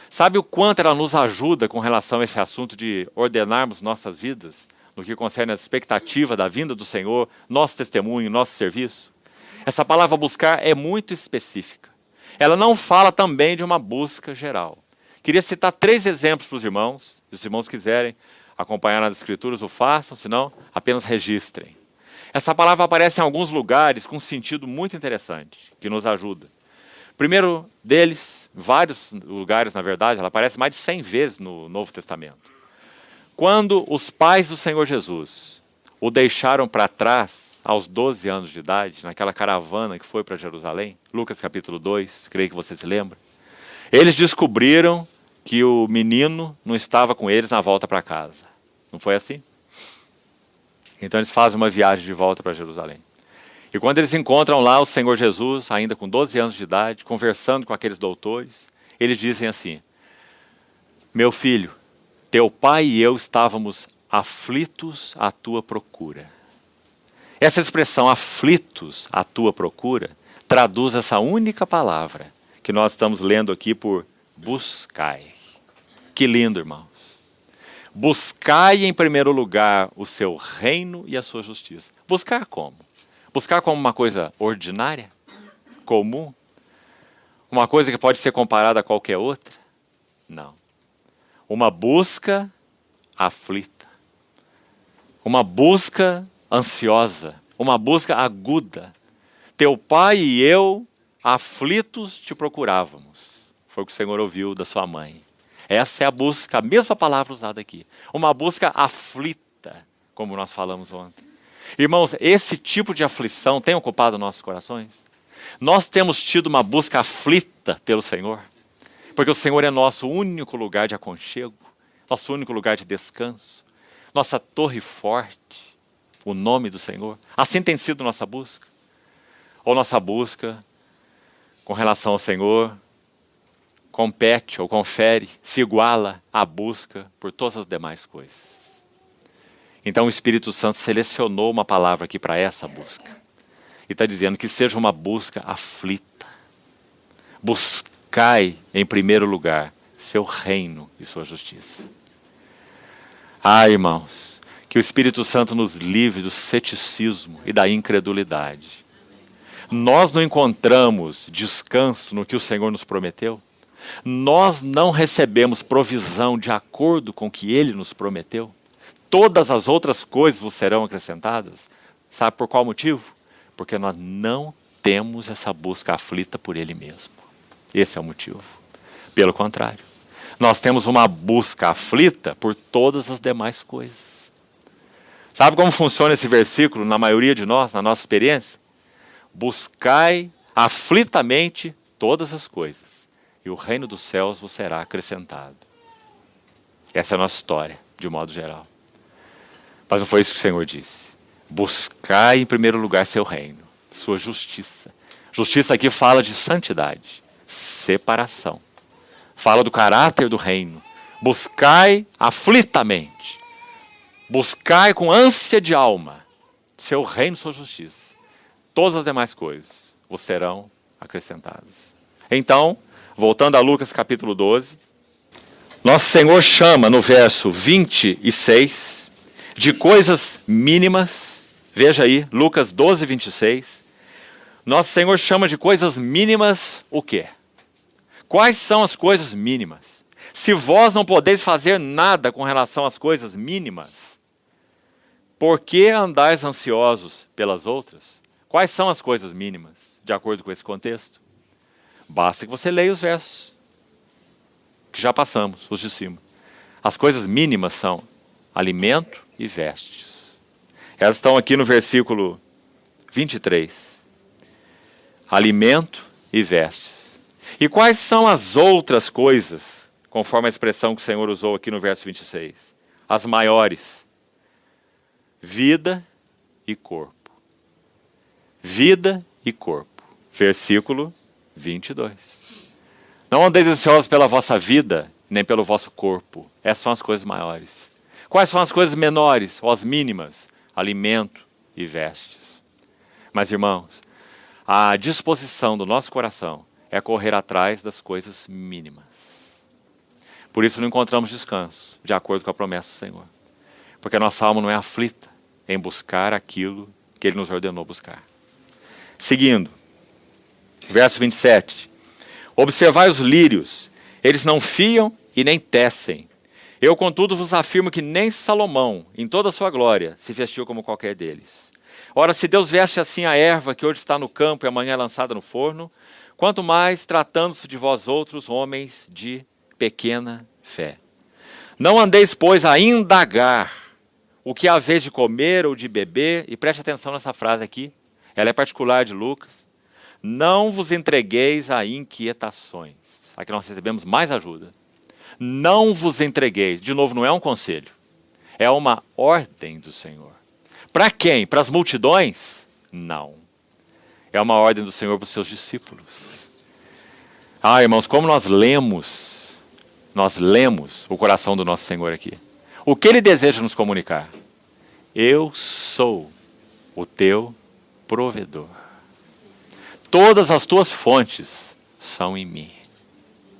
Sabe o quanto ela nos ajuda com relação a esse assunto de ordenarmos nossas vidas, no que concerne a expectativa da vinda do Senhor, nosso testemunho, nosso serviço? Essa palavra buscar é muito específica. Ela não fala também de uma busca geral. Queria citar 3 exemplos para os irmãos. Se os irmãos quiserem acompanhar nas escrituras, o façam, senão apenas registrem. Essa palavra aparece em alguns lugares com um sentido muito interessante, que nos ajuda. Primeiro deles, vários lugares, na verdade, ela aparece mais de 100 vezes no Novo Testamento. Quando os pais do Senhor Jesus o deixaram para trás, aos 12 anos de idade, naquela caravana que foi para Jerusalém, Lucas capítulo 2, creio que você se lembra, eles descobriram que o menino não estava com eles na volta para casa. Não foi assim? Então eles fazem uma viagem de volta para Jerusalém. E quando eles encontram lá o Senhor Jesus, ainda com 12 anos de idade, conversando com aqueles doutores, eles dizem assim: meu filho, teu pai e eu estávamos aflitos à tua procura. Essa expressão, aflitos à tua procura, traduz essa única palavra que nós estamos lendo aqui por buscai. Que lindo, irmãos. Buscai em primeiro lugar o seu reino e a sua justiça. Buscar como? Buscar como uma coisa ordinária? Comum? Uma coisa que pode ser comparada a qualquer outra? Não. Uma busca aflita. Uma busca ansiosa. Uma busca aguda. Teu pai e eu, aflitos, te procurávamos. Foi o que o Senhor ouviu da sua mãe. Essa é a busca, a mesma palavra usada aqui. Uma busca aflita, como nós falamos ontem. Irmãos, esse tipo de aflição tem ocupado nossos corações? Nós temos tido uma busca aflita pelo Senhor, porque o Senhor é nosso único lugar de aconchego, nosso único lugar de descanso, nossa torre forte, o nome do Senhor. Assim tem sido nossa busca? Ou nossa busca com relação ao Senhor compete ou confere, se iguala à busca por todas as demais coisas? Então o Espírito Santo selecionou uma palavra aqui para essa busca. E está dizendo que seja uma busca aflita. Buscai em primeiro lugar seu reino e sua justiça. Ah, irmãos, que o Espírito Santo nos livre do ceticismo e da incredulidade. Nós não encontramos descanso no que o Senhor nos prometeu. Nós não recebemos provisão de acordo com o que Ele nos prometeu. Todas as outras coisas vos serão acrescentadas. Sabe por qual motivo? Porque nós não temos essa busca aflita por Ele mesmo. Esse é o motivo. Pelo contrário, nós temos uma busca aflita por todas as demais coisas. Sabe como funciona esse versículo na maioria de nós, na nossa experiência? Buscai aflitamente todas as coisas, e o reino dos céus vos será acrescentado. Essa é a nossa história, de modo geral. Mas não foi isso que o Senhor disse. Buscai em primeiro lugar seu reino, sua justiça. Justiça aqui fala de santidade, separação. Fala do caráter do reino. Buscai aflitamente. Buscai com ânsia de alma seu reino e sua justiça. Todas as demais coisas vos serão acrescentadas. Então, voltando a Lucas capítulo 12, nosso Senhor chama no verso 26 de coisas mínimas. Veja aí, Lucas 12, 26. Nosso Senhor chama de coisas mínimas o quê? Quais são as coisas mínimas? Se vós não podeis fazer nada com relação às coisas mínimas, por que andais ansiosos pelas outras? Quais são as coisas mínimas, de acordo com esse contexto? Basta que você leia os versos, que já passamos, os de cima. As coisas mínimas são alimento e vestes. Elas estão aqui no versículo 23. Alimento e vestes. E quais são as outras coisas, conforme a expressão que o Senhor usou aqui no verso 26? As maiores. Vida e corpo. Vida e corpo. Versículo 22. Não andeis ansiosos pela vossa vida, nem pelo vosso corpo. Essas são as coisas maiores. Quais são as coisas menores, ou as mínimas? Alimento e vestes. Mas, irmãos, a disposição do nosso coração é correr atrás das coisas mínimas. Por isso não encontramos descanso, de acordo com a promessa do Senhor. Porque a nossa alma não é aflita em buscar aquilo que Ele nos ordenou buscar. Seguindo, verso 27. Observai os lírios, eles não fiam e nem tecem. Eu, contudo, vos afirmo que nem Salomão, em toda a sua glória, se vestiu como qualquer deles. Ora, se Deus veste assim a erva que hoje está no campo e amanhã é lançada no forno, quanto mais tratando-se de vós outros, homens de pequena fé. Não andeis, pois, a indagar o que há vez de comer ou de beber, e preste atenção nessa frase aqui, ela é particular de Lucas, não vos entregueis a inquietações. Aqui nós recebemos mais ajuda. Não vos entregueis. De novo, não é um conselho. É uma ordem do Senhor. Para quem? Para as multidões? Não. É uma ordem do Senhor para os seus discípulos. Ah, irmãos, como nós lemos o coração do nosso Senhor aqui. O que Ele deseja nos comunicar? Eu sou o teu provedor. Todas as tuas fontes são em mim.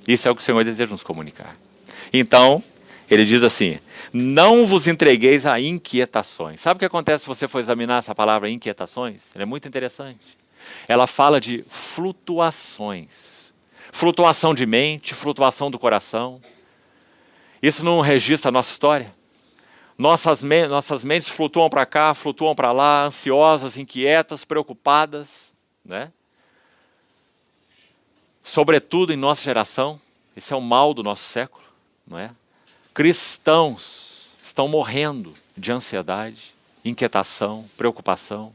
Isso é o que o Senhor deseja nos comunicar. Então, Ele diz assim, não vos entregueis a inquietações. Sabe o que acontece se você for examinar essa palavra inquietações? Ela é muito interessante. Ela fala de flutuações. Flutuação de mente, flutuação do coração. Isso não registra a nossa história? Nossas mentes flutuam para cá, flutuam para lá, ansiosas, inquietas, preocupadas, né? Sobretudo em nossa geração, esse é o mal do nosso século, não é? Cristãos estão morrendo de ansiedade, inquietação, preocupação.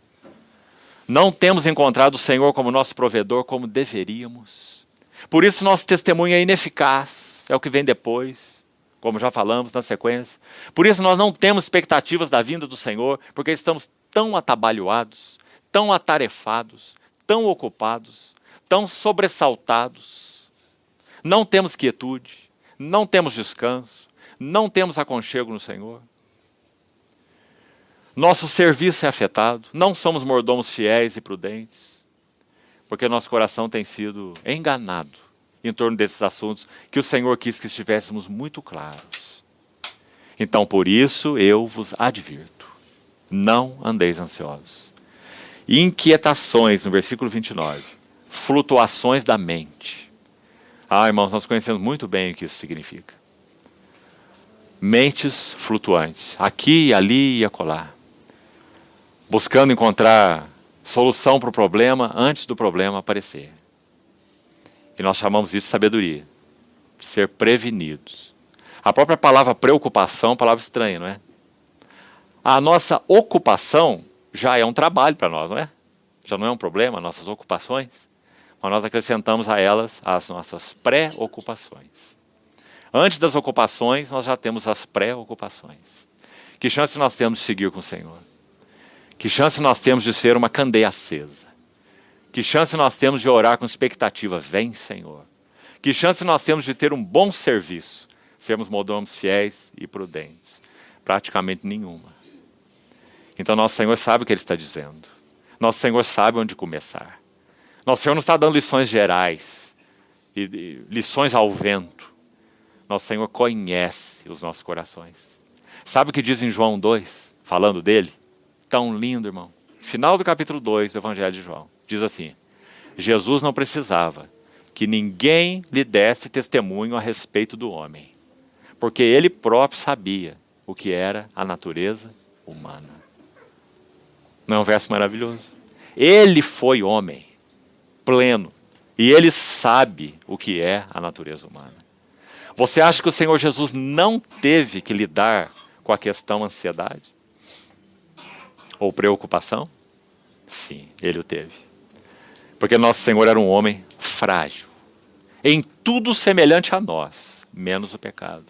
Não temos encontrado o Senhor como nosso provedor como deveríamos. Por isso nosso testemunho é ineficaz, é o que vem depois, como já falamos na sequência. Por isso nós não temos expectativas da vinda do Senhor, porque estamos tão atabalhoados, tão atarefados, tão ocupados, tão sobressaltados. Não temos quietude, não temos descanso, não temos aconchego no Senhor. Nosso serviço é afetado, não somos mordomos fiéis e prudentes, porque nosso coração tem sido enganado em torno desses assuntos que o Senhor quis que estivéssemos muito claros. Então, por isso, eu vos advirto, não andeis ansiosos. Inquietações, no versículo 29, flutuações da mente. Ah, irmãos, nós conhecemos muito bem o que isso significa. Mentes flutuantes, aqui, ali e acolá. Buscando encontrar solução para o problema antes do problema aparecer. E nós chamamos isso de sabedoria. Ser prevenidos. A própria palavra preocupação é uma palavra estranha, não é? A nossa ocupação já é um trabalho para nós, não é? Já não é um problema, nossas ocupações. Mas nós acrescentamos a elas as nossas pré-ocupações. Antes das ocupações, nós já temos as pré-ocupações. Que chance nós temos de seguir com o Senhor? Que chance nós temos de ser uma candeia acesa? Que chance nós temos de orar com expectativa? Vem, Senhor. Que chance nós temos de ter um bom serviço? Sermos mordomos fiéis e prudentes? Praticamente nenhuma. Então nosso Senhor sabe o que Ele está dizendo. Nosso Senhor sabe onde começar. Nosso Senhor não está dando lições gerais e lições ao vento. Nosso Senhor conhece os nossos corações. Sabe o que diz em João 2, falando dele? Tão lindo, irmão. Final do capítulo 2 do Evangelho de João. Diz assim, Jesus não precisava que ninguém lhe desse testemunho a respeito do homem, porque ele próprio sabia o que era a natureza humana. Não é um verso maravilhoso? Ele foi homem, pleno, e ele sabe o que é a natureza humana. Você acha que o Senhor Jesus não teve que lidar com a questão ansiedade? Ou preocupação? Sim, Ele o teve. Porque nosso Senhor era um homem frágil. Em tudo semelhante a nós, menos o pecado.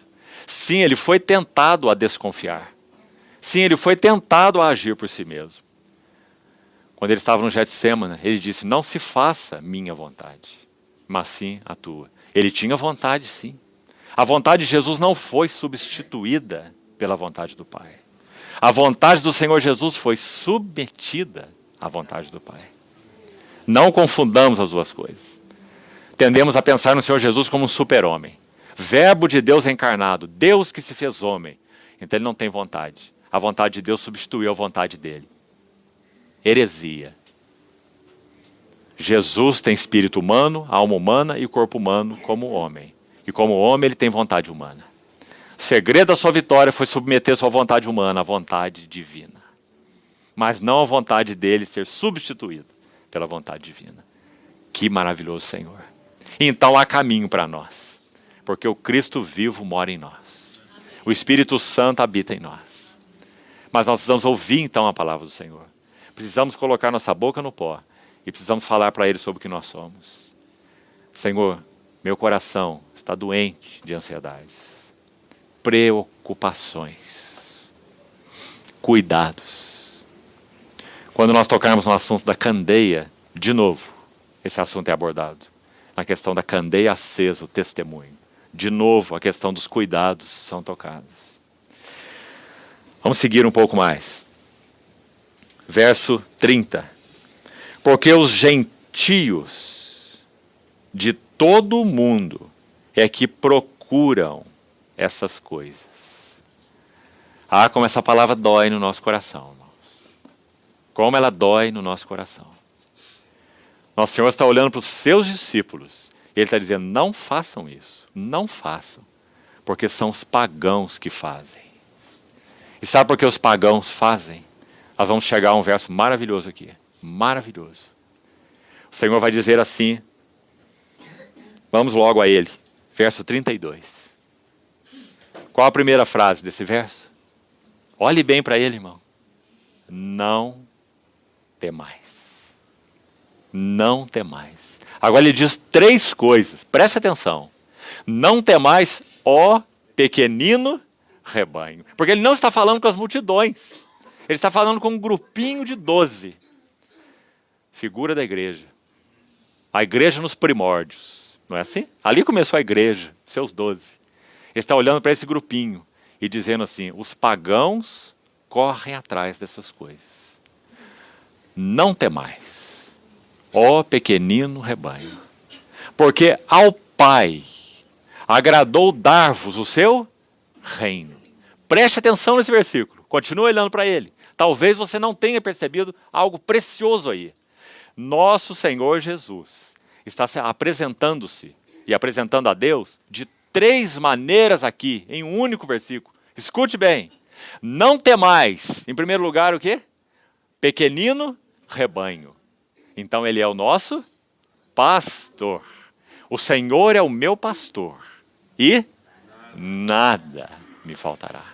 Sim, Ele foi tentado a desconfiar. Sim, Ele foi tentado a agir por si mesmo. Quando Ele estava no Getsêmani, Ele disse, não se faça minha vontade, mas sim a tua. Ele tinha vontade, sim. A vontade de Jesus não foi substituída pela vontade do Pai. A vontade do Senhor Jesus foi submetida à vontade do Pai. Não confundamos as duas coisas. Tendemos a pensar no Senhor Jesus como um super-homem. Verbo de Deus encarnado, Deus que se fez homem. Então Ele não tem vontade. A vontade de Deus substituiu a vontade dele. Heresia. Jesus tem espírito humano, alma humana e corpo humano como homem. E como homem ele tem vontade humana. O segredo da sua vitória foi submeter sua vontade humana à vontade divina. Mas não a vontade dele ser substituída pela vontade divina. Que maravilhoso, Senhor. Então há caminho para nós. Porque o Cristo vivo mora em nós. O Espírito Santo habita em nós. Mas nós precisamos ouvir então a palavra do Senhor. Precisamos colocar nossa boca no pó e precisamos falar para Ele sobre o que nós somos. Senhor, meu coração está doente de ansiedades, preocupações, cuidados. Quando nós tocarmos no assunto da candeia, de novo, esse assunto é abordado. Na questão da candeia acesa, o testemunho. De novo, a questão dos cuidados são tocados. Vamos seguir um pouco mais. Verso 30. Porque os gentios de todo o mundo é que procuram essas coisas. Ah, como essa palavra dói no nosso coração, irmãos. Como ela dói no nosso coração. Nosso Senhor está olhando para os seus discípulos e Ele está dizendo, não façam isso, não façam, porque são os pagãos que fazem. E sabe por que os pagãos fazem? Nós vamos chegar a um verso maravilhoso aqui, maravilhoso. O Senhor vai dizer assim, vamos logo a Ele, verso 32. Qual a primeira frase desse verso? Olhe bem para Ele, irmão. Não temais. Não temais. Agora ele diz 3 coisas. Preste atenção. Não temais, ó pequenino rebanho. Porque ele não está falando com as multidões. Ele está falando com um grupinho de 12. Figura da igreja. A igreja nos primórdios. Não é assim? Ali começou a igreja, seus 12. Ele está olhando para esse grupinho e dizendo assim, os pagãos correm atrás dessas coisas. Não temais. Ó pequenino rebanho, porque ao Pai agradou dar-vos o seu reino. Preste atenção nesse versículo, continue olhando para ele. Talvez você não tenha percebido algo precioso aí. Nosso Senhor Jesus está apresentando-se e apresentando a Deus de 3 maneiras aqui, em um único versículo. Escute bem, não temais, em primeiro lugar o quê? Pequenino rebanho. Então ele é o nosso pastor. O Senhor é o meu pastor. E nada me faltará.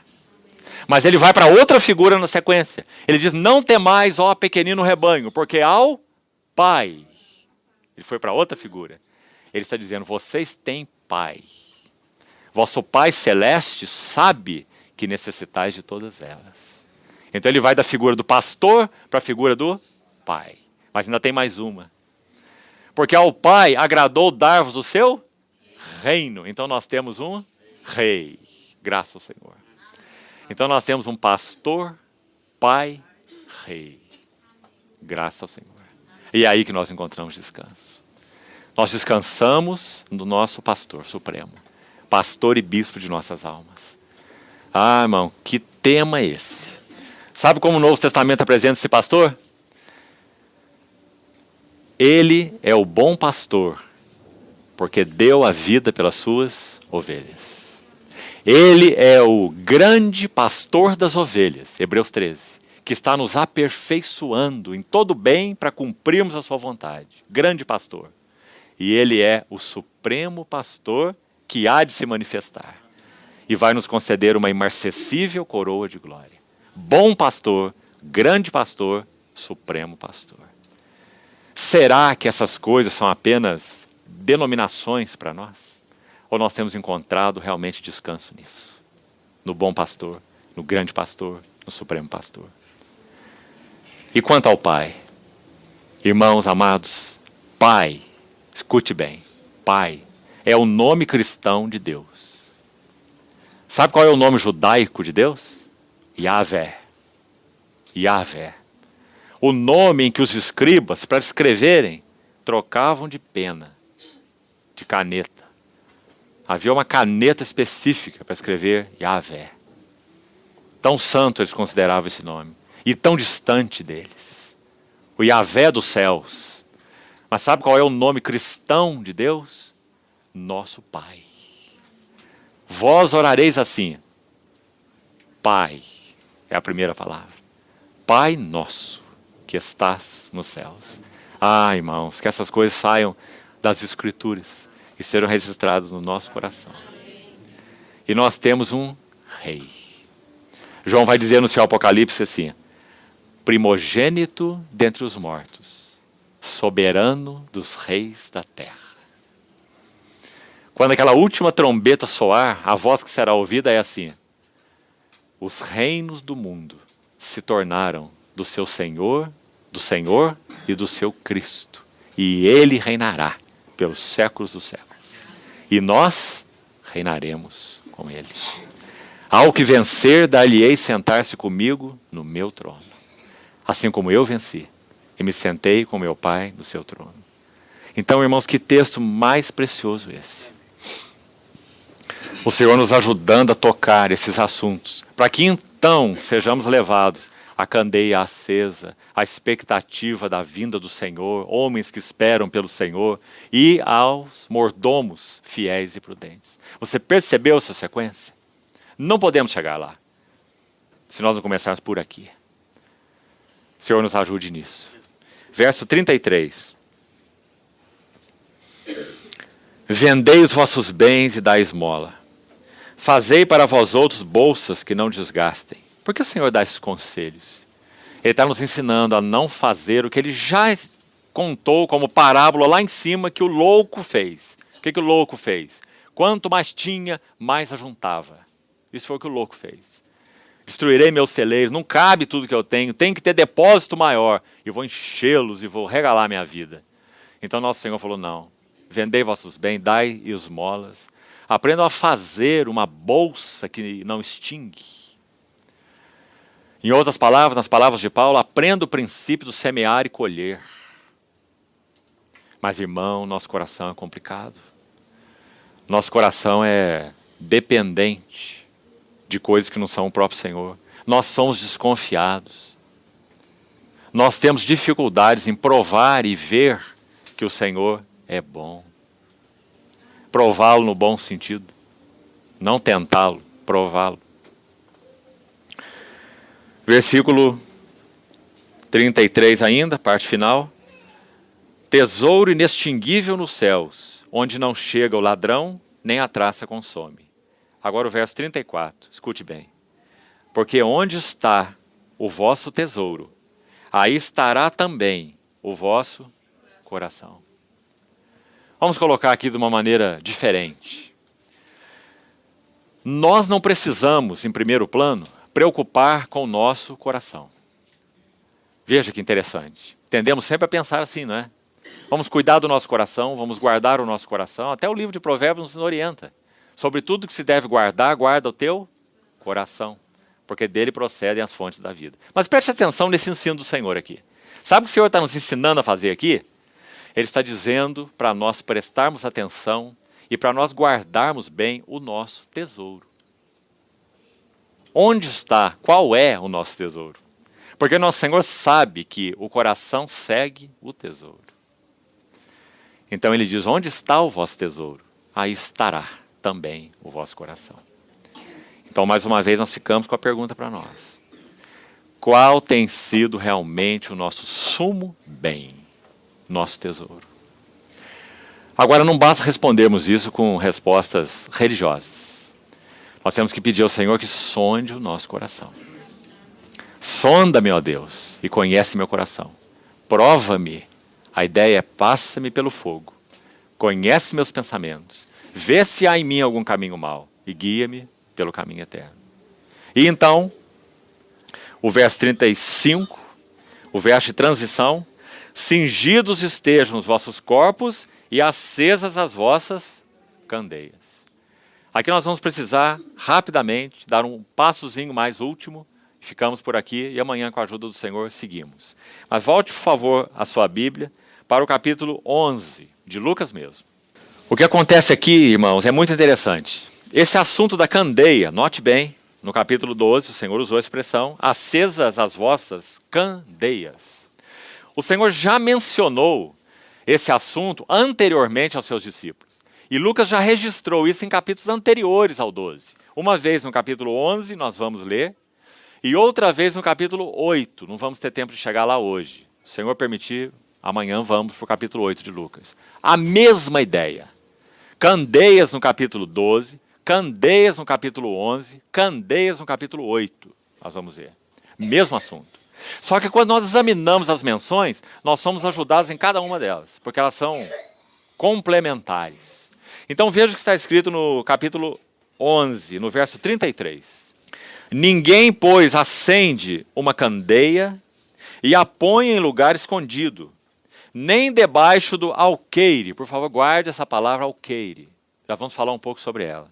Mas ele vai para outra figura na sequência. Ele diz, não temais, ó pequenino rebanho, porque ao Pai. Ele foi para outra figura. Ele está dizendo, vocês têm Pai. Vosso Pai Celeste sabe que necessitais de todas elas. Então ele vai da figura do pastor para a figura do Pai. Mas ainda tem mais uma. Porque ao Pai agradou dar-vos o seu reino. Então nós temos um rei. Graças ao Senhor. Então nós temos um pastor, pai, rei. Graças ao Senhor. E é aí que nós encontramos descanso. Nós descansamos no nosso pastor supremo. Pastor e bispo de nossas almas. Ah, irmão, que tema é esse? Sabe como o Novo Testamento apresenta esse pastor? Ele é o bom pastor, porque deu a vida pelas suas ovelhas. Ele é o grande pastor das ovelhas, Hebreus 13, que está nos aperfeiçoando em todo bem para cumprirmos a sua vontade. Grande pastor. E ele é o supremo pastor que há de se manifestar. E vai nos conceder uma imarcessível coroa de glória. Bom pastor, grande pastor, supremo pastor. Será que essas coisas são apenas denominações para nós? Ou nós temos encontrado realmente descanso nisso? No bom pastor, no grande pastor, no supremo pastor. E quanto ao Pai? Irmãos amados, Pai, escute bem, Pai é o nome cristão de Deus. Sabe qual é o nome judaico de Deus? Yahvé. Yahvé. O nome em que os escribas, para escreverem, trocavam de pena, de caneta. Havia uma caneta específica para escrever Yahvé. Tão santo eles consideravam esse nome. E tão distante deles. O Yahvé dos céus. Mas sabe qual é o nome cristão de Deus? Nosso Pai. Vós orareis assim. Pai. É a primeira palavra. Pai nosso, que estás nos céus. Ah, irmãos, que essas coisas saiam das Escrituras e sejam registradas no nosso coração. E nós temos um rei. João vai dizer no seu Apocalipse assim: primogênito dentre os mortos, soberano dos reis da terra. Quando aquela última trombeta soar, a voz que será ouvida é assim: os reinos do mundo se tornaram do Senhor e do seu Cristo, e ele reinará pelos séculos dos séculos. E nós reinaremos com ele. Ao que vencer, dar-lhe-ei sentar-se comigo no meu trono, assim como eu venci e me sentei com meu Pai no seu trono. Então, irmãos, que texto mais precioso esse. O Senhor nos ajudando a tocar esses assuntos, para que então sejamos levados à candeia acesa, à expectativa da vinda do Senhor, homens que esperam pelo Senhor, e aos mordomos fiéis e prudentes. Você percebeu essa sequência? Não podemos chegar lá se nós não começarmos por aqui. O Senhor nos ajude nisso. Verso 33. Vendei os vossos bens e dai esmola. Fazei para vós outros bolsas que não desgastem. Por que o Senhor dá esses conselhos? Ele está nos ensinando a não fazer o que ele já contou como parábola lá em cima que o louco fez. O que o louco fez? Quanto mais tinha, mais ajuntava. Isso foi o que o louco fez. Destruirei meus celeiros, não cabe tudo que eu tenho, tem que ter depósito maior. E vou enchê-los e vou regalar minha vida. Então nosso Senhor falou, não. Vendei vossos bens, dai esmolas. Aprendam a fazer uma bolsa que não extingue. Em outras palavras, nas palavras de Paulo, aprenda o princípio do semear e colher. Mas, irmão, nosso coração é complicado. Nosso coração é dependente de coisas que não são o próprio Senhor. Nós somos desconfiados. Nós temos dificuldades em provar e ver que o Senhor é bom. Prová-lo no bom sentido. Não tentá-lo, prová-lo. Versículo 33 ainda, parte final. Tesouro inextinguível nos céus, onde não chega o ladrão, nem a traça consome. Agora o verso 34, escute bem. Porque onde está o vosso tesouro, aí estará também o vosso coração. Vamos colocar aqui de uma maneira diferente. Nós não precisamos, em primeiro plano, preocupar com o nosso coração. Veja que interessante. Tendemos sempre a pensar assim, não é? Vamos cuidar do nosso coração, vamos guardar o nosso coração. Até o livro de Provérbios nos orienta. Sobre tudo que se deve guardar, guarda o teu coração, porque dele procedem as fontes da vida. Mas preste atenção nesse ensino do Senhor aqui. Sabe o que o Senhor está nos ensinando a fazer aqui? Ele está dizendo para nós prestarmos atenção e para nós guardarmos bem o nosso tesouro. Onde está? Qual é o nosso tesouro? Porque nosso Senhor sabe que o coração segue o tesouro. Então ele diz, onde está o vosso tesouro? Aí estará também o vosso coração. Então, mais uma vez, nós ficamos com a pergunta para nós. Qual tem sido realmente o nosso sumo bem? Nosso tesouro. Agora, não basta respondermos isso com respostas religiosas. Nós temos que pedir ao Senhor que sonde o nosso coração. Sonda-me, ó Deus, e conhece meu coração. Prova-me. A ideia é passa-me pelo fogo. Conhece meus pensamentos. Vê se há em mim algum caminho mau e guia-me pelo caminho eterno. E então, o verso 35, o verso de transição, cingidos estejam os vossos corpos e acesas as vossas candeias. Aqui nós vamos precisar rapidamente dar um passozinho mais último, ficamos por aqui e amanhã com a ajuda do Senhor seguimos. Mas volte por favor a sua Bíblia para o capítulo 11 de Lucas mesmo. O que acontece aqui, irmãos, é muito interessante. Esse assunto da candeia, note bem, no capítulo 12 o Senhor usou a expressão acesas as vossas candeias. O Senhor já mencionou esse assunto anteriormente aos seus discípulos. E Lucas já registrou isso em capítulos anteriores ao 12. Uma vez no capítulo 11, nós vamos ler, e outra vez no capítulo 8. Não vamos ter tempo de chegar lá hoje. Se o Senhor permitir, amanhã vamos para o capítulo 8 de Lucas. A mesma ideia. Candeias no capítulo 12, candeias no capítulo 11, candeias no capítulo 8. nós vamos ver. Mesmo assunto. Só que quando nós examinamos as menções, nós somos ajudados em cada uma delas, porque elas são complementares. Então veja o que está escrito no capítulo 11, no verso 33. Ninguém, pois, acende uma candeia e a põe em lugar escondido, nem debaixo do alqueire. Por favor, guarde essa palavra alqueire. Já vamos falar um pouco sobre ela.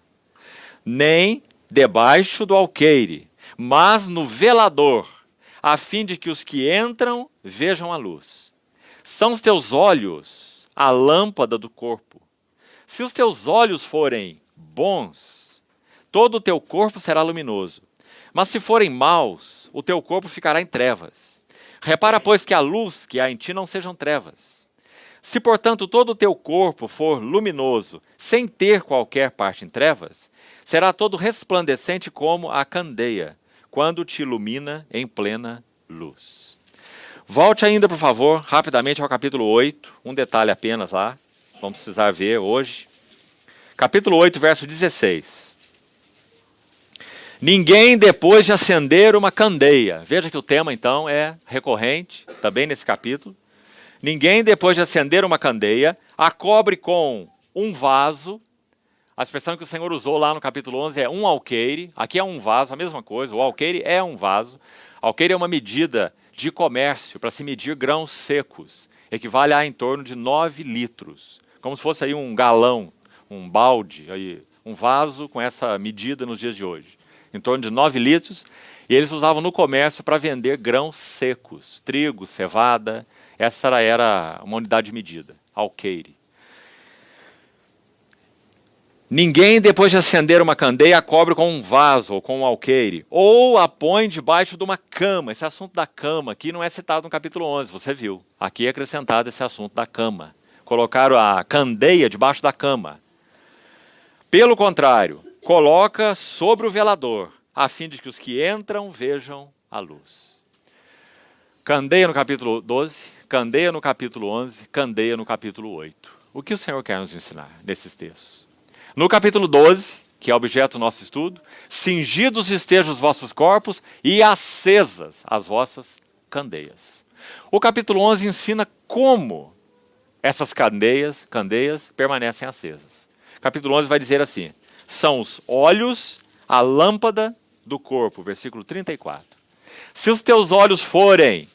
Nem debaixo do alqueire, mas no velador, a fim de que os que entram vejam a luz. São os teus olhos a lâmpada do corpo. Se os teus olhos forem bons, todo o teu corpo será luminoso. Mas se forem maus, o teu corpo ficará em trevas. Repara, pois, que a luz que há em ti não sejam trevas. Se, portanto, todo o teu corpo for luminoso, sem ter qualquer parte em trevas, será todo resplandecente como a candeia, quando te ilumina em plena luz. Volte ainda, por favor, rapidamente ao capítulo 8, um detalhe apenas lá, vamos precisar ver hoje. Capítulo 8, verso 16. Ninguém, depois de acender uma candeia, veja que o tema então é recorrente, também nesse capítulo. Ninguém, depois de acender uma candeia, a cobre com um vaso. A expressão que o Senhor usou lá no capítulo 11 é um alqueire. Aqui é um vaso, a mesma coisa. O alqueire é um vaso. Alqueire é uma medida de comércio para se medir grãos secos. Equivale a em torno de 9 litros. Como se fosse aí um galão, um balde, aí, um vaso com essa medida nos dias de hoje. Em torno de 9 litros. E eles usavam no comércio para vender grãos secos. Trigo, cevada. Essa era uma unidade de medida. Alqueire. Ninguém, depois de acender uma candeia, a cobre com um vaso ou com um alqueire, ou a põe debaixo de uma cama. Esse assunto da cama aqui não é citado no capítulo 11, você viu. Aqui é acrescentado esse assunto da cama. Colocaram a candeia debaixo da cama. Pelo contrário, coloca sobre o velador, a fim de que os que entram vejam a luz. Candeia no capítulo 12, candeia no capítulo 11, candeia no capítulo 8. O que o Senhor quer nos ensinar nesses textos? No capítulo 12, que é objeto do nosso estudo, cingidos estejam os vossos corpos e acesas as vossas candeias. O capítulo 11 ensina como essas candeias permanecem acesas. O capítulo 11 vai dizer assim, são os olhos a lâmpada do corpo, versículo 34. Se os teus olhos forem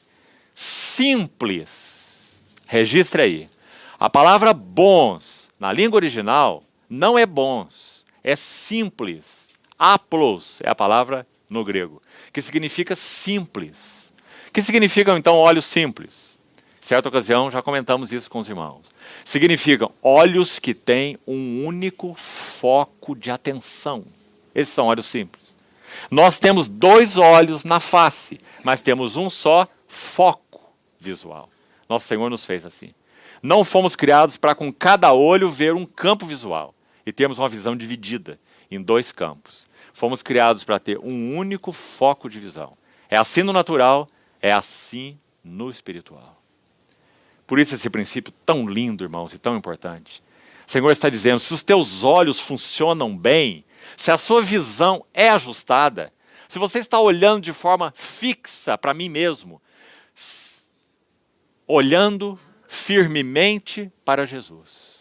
simples, registre aí, a palavra bons, na língua original, não é bons, é simples. Aplos é a palavra no grego, que significa simples. Que significam, então, olhos simples? Certa ocasião, já comentamos isso com os irmãos. Significam olhos que têm um único foco de atenção. Esses são olhos simples. Nós temos 2 olhos na face, mas temos um só foco visual. Nosso Senhor nos fez assim. Não fomos criados para com cada olho ver um campo visual. E temos uma visão dividida em 2 campos. Fomos criados para ter um único foco de visão. É assim no natural, é assim no espiritual. Por isso esse princípio tão lindo, irmãos, e tão importante. O Senhor está dizendo, se os teus olhos funcionam bem, se a sua visão é ajustada, se você está olhando de forma fixa para mim mesmo, olhando firmemente para Jesus.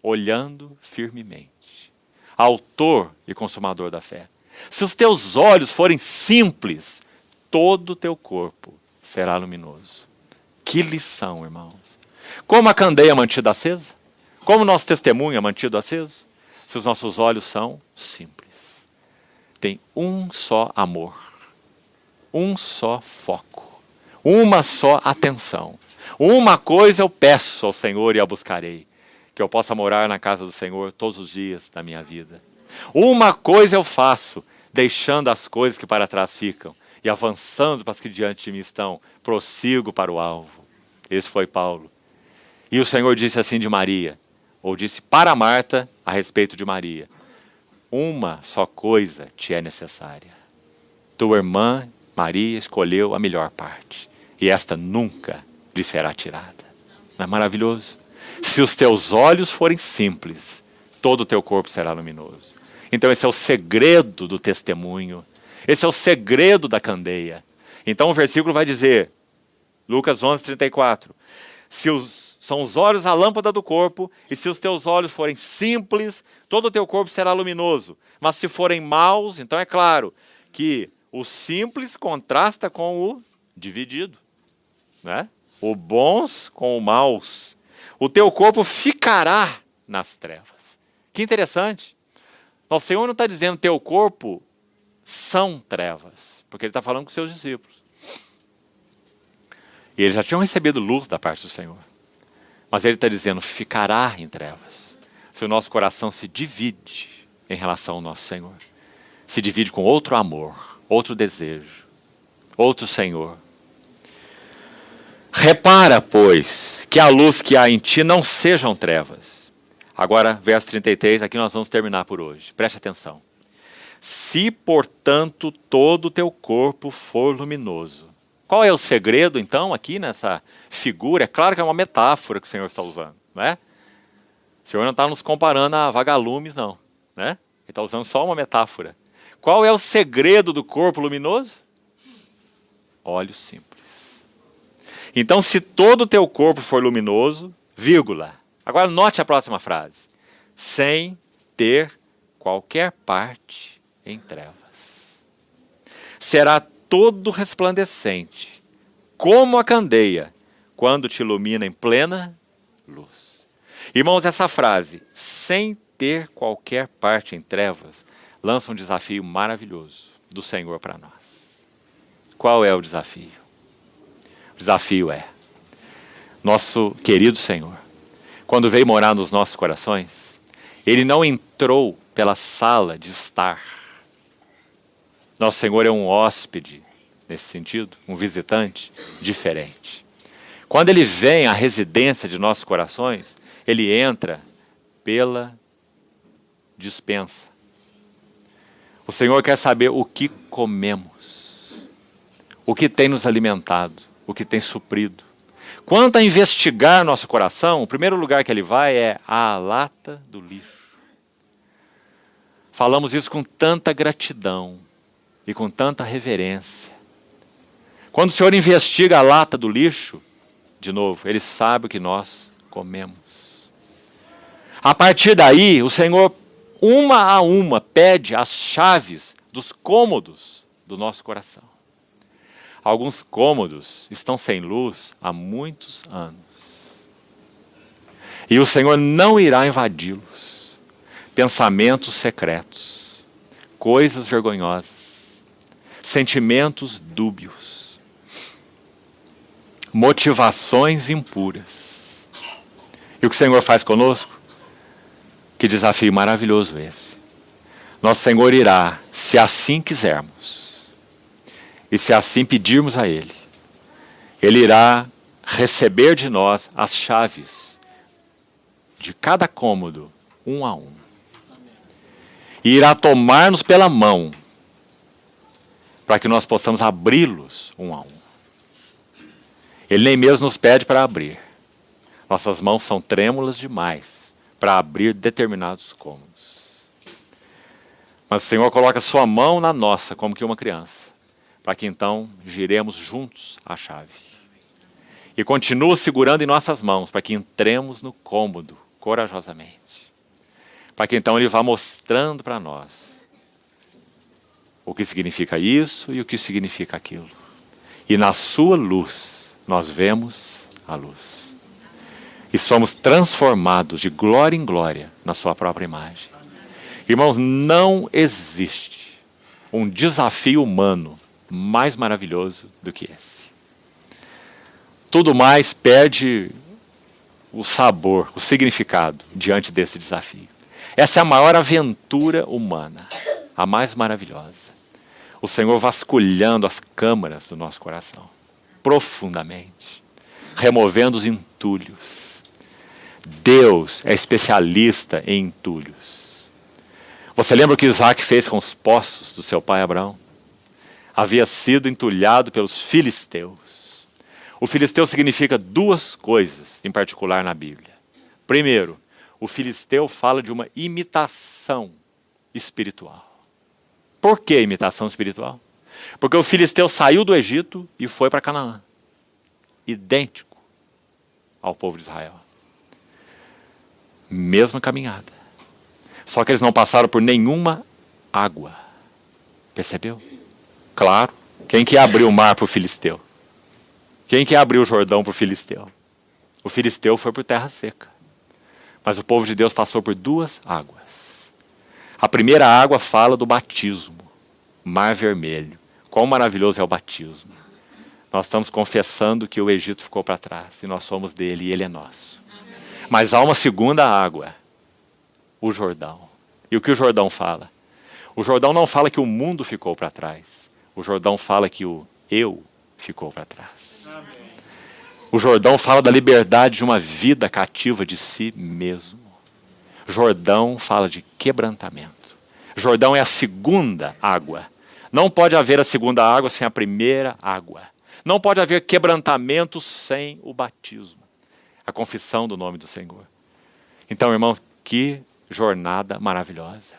Olhando firmemente. Autor e consumador da fé. Se os teus olhos forem simples, todo o teu corpo será luminoso. Que lição, irmãos. Como a candeia é mantida acesa? Como o nosso testemunho é mantido aceso? Se os nossos olhos são simples. Tem um só amor. Um só foco. Uma só atenção. Uma coisa eu peço ao Senhor e a buscarei. Que eu possa morar na casa do Senhor todos os dias da minha vida. Uma coisa eu faço, deixando as coisas que para trás ficam e avançando para as que diante de mim estão, prossigo para o alvo. Esse foi Paulo. E o Senhor disse assim de Maria, ou disse para Marta a respeito de Maria, uma só coisa te é necessária. Tua irmã Maria escolheu a melhor parte, e esta nunca lhe será tirada. Não é maravilhoso? Se os teus olhos forem simples, todo o teu corpo será luminoso. Então esse é o segredo do testemunho. Esse é o segredo da candeia. Então o versículo vai dizer, Lucas 11:34, são os olhos a lâmpada do corpo, e se os teus olhos forem simples, todo o teu corpo será luminoso. Mas se forem maus, então é claro que o simples contrasta com o dividido, né? O bons com o maus. O teu corpo ficará nas trevas. Que interessante. O Senhor não está dizendo teu corpo são trevas, porque Ele está falando com seus discípulos. E eles já tinham recebido luz da parte do Senhor. Mas Ele está dizendo, ficará em trevas. Se o nosso coração se divide em relação ao nosso Senhor. Se divide com outro amor, outro desejo, outro Senhor. Repara, pois, que a luz que há em ti não sejam trevas. Agora, verso 33, aqui nós vamos terminar por hoje. Preste atenção. Se, portanto, todo o teu corpo for luminoso. Qual é o segredo, então, aqui nessa figura? É claro que é uma metáfora que o Senhor está usando, né? O Senhor não está nos comparando a vagalumes, não, né? Ele está usando só uma metáfora. Qual é o segredo do corpo luminoso? Olhos simples. Então, se todo o teu corpo for luminoso, vírgula. Agora note a próxima frase. Sem ter qualquer parte em trevas. Será todo resplandecente, como a candeia, quando te ilumina em plena luz. Irmãos, essa frase, sem ter qualquer parte em trevas, lança um desafio maravilhoso do Senhor para nós. Qual é o desafio? O desafio é, nosso querido Senhor, quando veio morar nos nossos corações, Ele não entrou pela sala de estar. Nosso Senhor é um hóspede, nesse sentido, um visitante diferente. Quando Ele vem à residência de nossos corações, Ele entra pela despensa. O Senhor quer saber o que comemos, o que tem nos alimentado, o que tem suprido. Quanto a investigar nosso coração, o primeiro lugar que Ele vai é a lata do lixo. Falamos isso com tanta gratidão e com tanta reverência. Quando o Senhor investiga a lata do lixo, de novo, Ele sabe o que nós comemos. A partir daí, o Senhor, uma a uma, pede as chaves dos cômodos do nosso coração. Alguns cômodos estão sem luz há muitos anos. E o Senhor não irá invadi-los. Pensamentos secretos, coisas vergonhosas, sentimentos dúbios, motivações impuras. E o que o Senhor faz conosco? Que desafio maravilhoso esse. Nosso Senhor irá, se assim quisermos, e se assim pedirmos a Ele, Ele irá receber de nós as chaves de cada cômodo, um a um. E irá tomar-nos pela mão, para que nós possamos abri-los um a um. Ele nem mesmo nos pede para abrir. Nossas mãos são trêmulas demais para abrir determinados cômodos. Mas o Senhor coloca sua mão na nossa, como que uma criança, para que então giremos juntos a chave. E continua segurando em nossas mãos, para que entremos no cômodo corajosamente. Para que então Ele vá mostrando para nós o que significa isso e o que significa aquilo. E na sua luz, nós vemos a luz. E somos transformados de glória em glória na sua própria imagem. Irmãos, não existe um desafio humano mais maravilhoso do que esse. Tudo mais perde o sabor, o significado diante desse desafio. Essa é a maior aventura humana, a mais maravilhosa. O Senhor vasculhando as câmaras do nosso coração, profundamente, removendo os entulhos. Deus é especialista em entulhos. Você lembra o que Isaac fez com os poços do seu pai Abraão? Havia sido entulhado pelos filisteus. O filisteu significa duas coisas em particular na Bíblia. Primeiro, o filisteu fala de uma imitação espiritual. Por que imitação espiritual? Porque o filisteu saiu do Egito e foi para Canaã. Idêntico ao povo de Israel. Mesma caminhada. Só que eles não passaram por nenhuma água. Percebeu? Claro. Quem que abriu o mar para o filisteu? Quem que abriu o Jordão para o filisteu? O filisteu foi por terra seca. Mas o povo de Deus passou por 2 águas. A primeira água fala do batismo. Mar Vermelho. Quão maravilhoso é o batismo. Nós estamos confessando que o Egito ficou para trás. E nós somos dele e ele é nosso. Mas há uma segunda água. O Jordão. E o que o Jordão fala? O Jordão não fala que o mundo ficou para trás. O Jordão fala que o eu ficou para trás. O Jordão fala da liberdade de uma vida cativa de si mesmo. Jordão fala de quebrantamento. Jordão é a segunda água. Não pode haver a segunda água sem a primeira água. Não pode haver quebrantamento sem o batismo. A confissão do nome do Senhor. Então, irmãos, que jornada maravilhosa.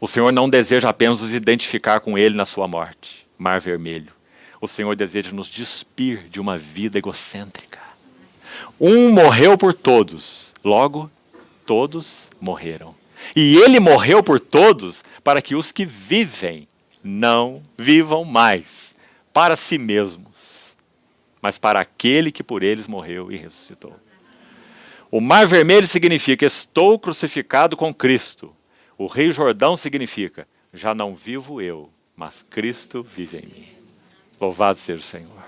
O Senhor não deseja apenas nos identificar com Ele na sua morte. Mar Vermelho. O Senhor deseja nos despir de uma vida egocêntrica. Um morreu por todos, logo todos morreram. E Ele morreu por todos para que os que vivem não vivam mais para si mesmos, mas para aquele que por eles morreu e ressuscitou. O Mar Vermelho significa estou crucificado com Cristo. O Rio Jordão significa já não vivo eu, mas Cristo vive em mim. Louvado seja o Senhor.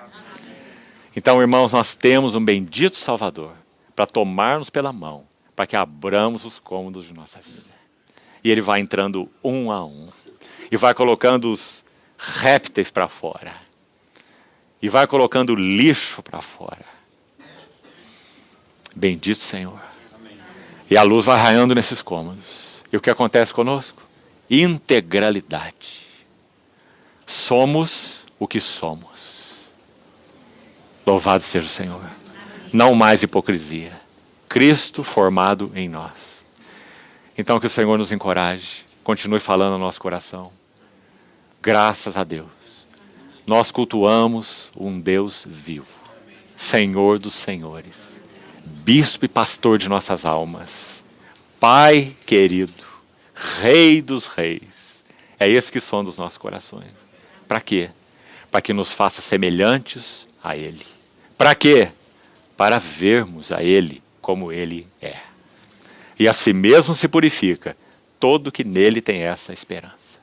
Então, irmãos, nós temos um bendito Salvador para tomar-nos pela mão, para que abramos os cômodos de nossa vida. E Ele vai entrando um a um. E vai colocando os répteis para fora. E vai colocando lixo para fora. Bendito Senhor. E a luz vai raiando nesses cômodos. E o que acontece conosco? Integralidade. Somos o que somos. Louvado seja o Senhor. Não mais hipocrisia. Cristo formado em nós. Então que o Senhor nos encoraje. Continue falando no nosso coração. Graças a Deus. Nós cultuamos um Deus vivo. Senhor dos senhores. Bispo e pastor de nossas almas. Pai querido. Rei dos reis. É esse que som dos nossos corações. Para quê? Para que nos faça semelhantes a Ele. Para quê? Para vermos a Ele como Ele é. E a si mesmo se purifica todo que nele tem essa esperança.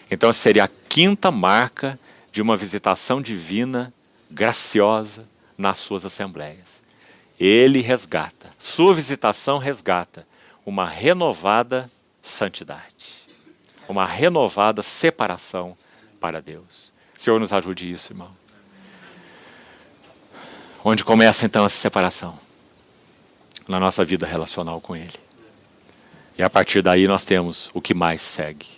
Então seria a quinta marca de uma visitação divina, graciosa, nas suas assembleias. Ele resgata, sua visitação resgata uma renovada santidade. Uma renovada separação para Deus. Senhor, nos ajude isso, irmão. Onde começa então essa separação? Na nossa vida relacional com Ele. E a partir daí nós temos o que mais segue.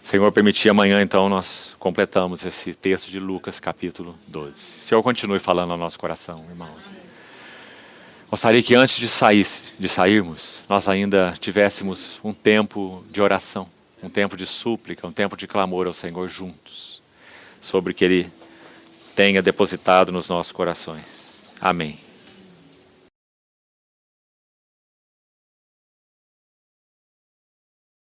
Senhor, permitir amanhã então nós completamos esse texto de Lucas capítulo 12. Senhor, continue falando ao nosso coração, irmãos. Gostaria que antes de sairmos, nós ainda tivéssemos um tempo de oração, um tempo de súplica, um tempo de clamor ao Senhor juntos, sobre o que Ele tenha depositado nos nossos corações. Amém.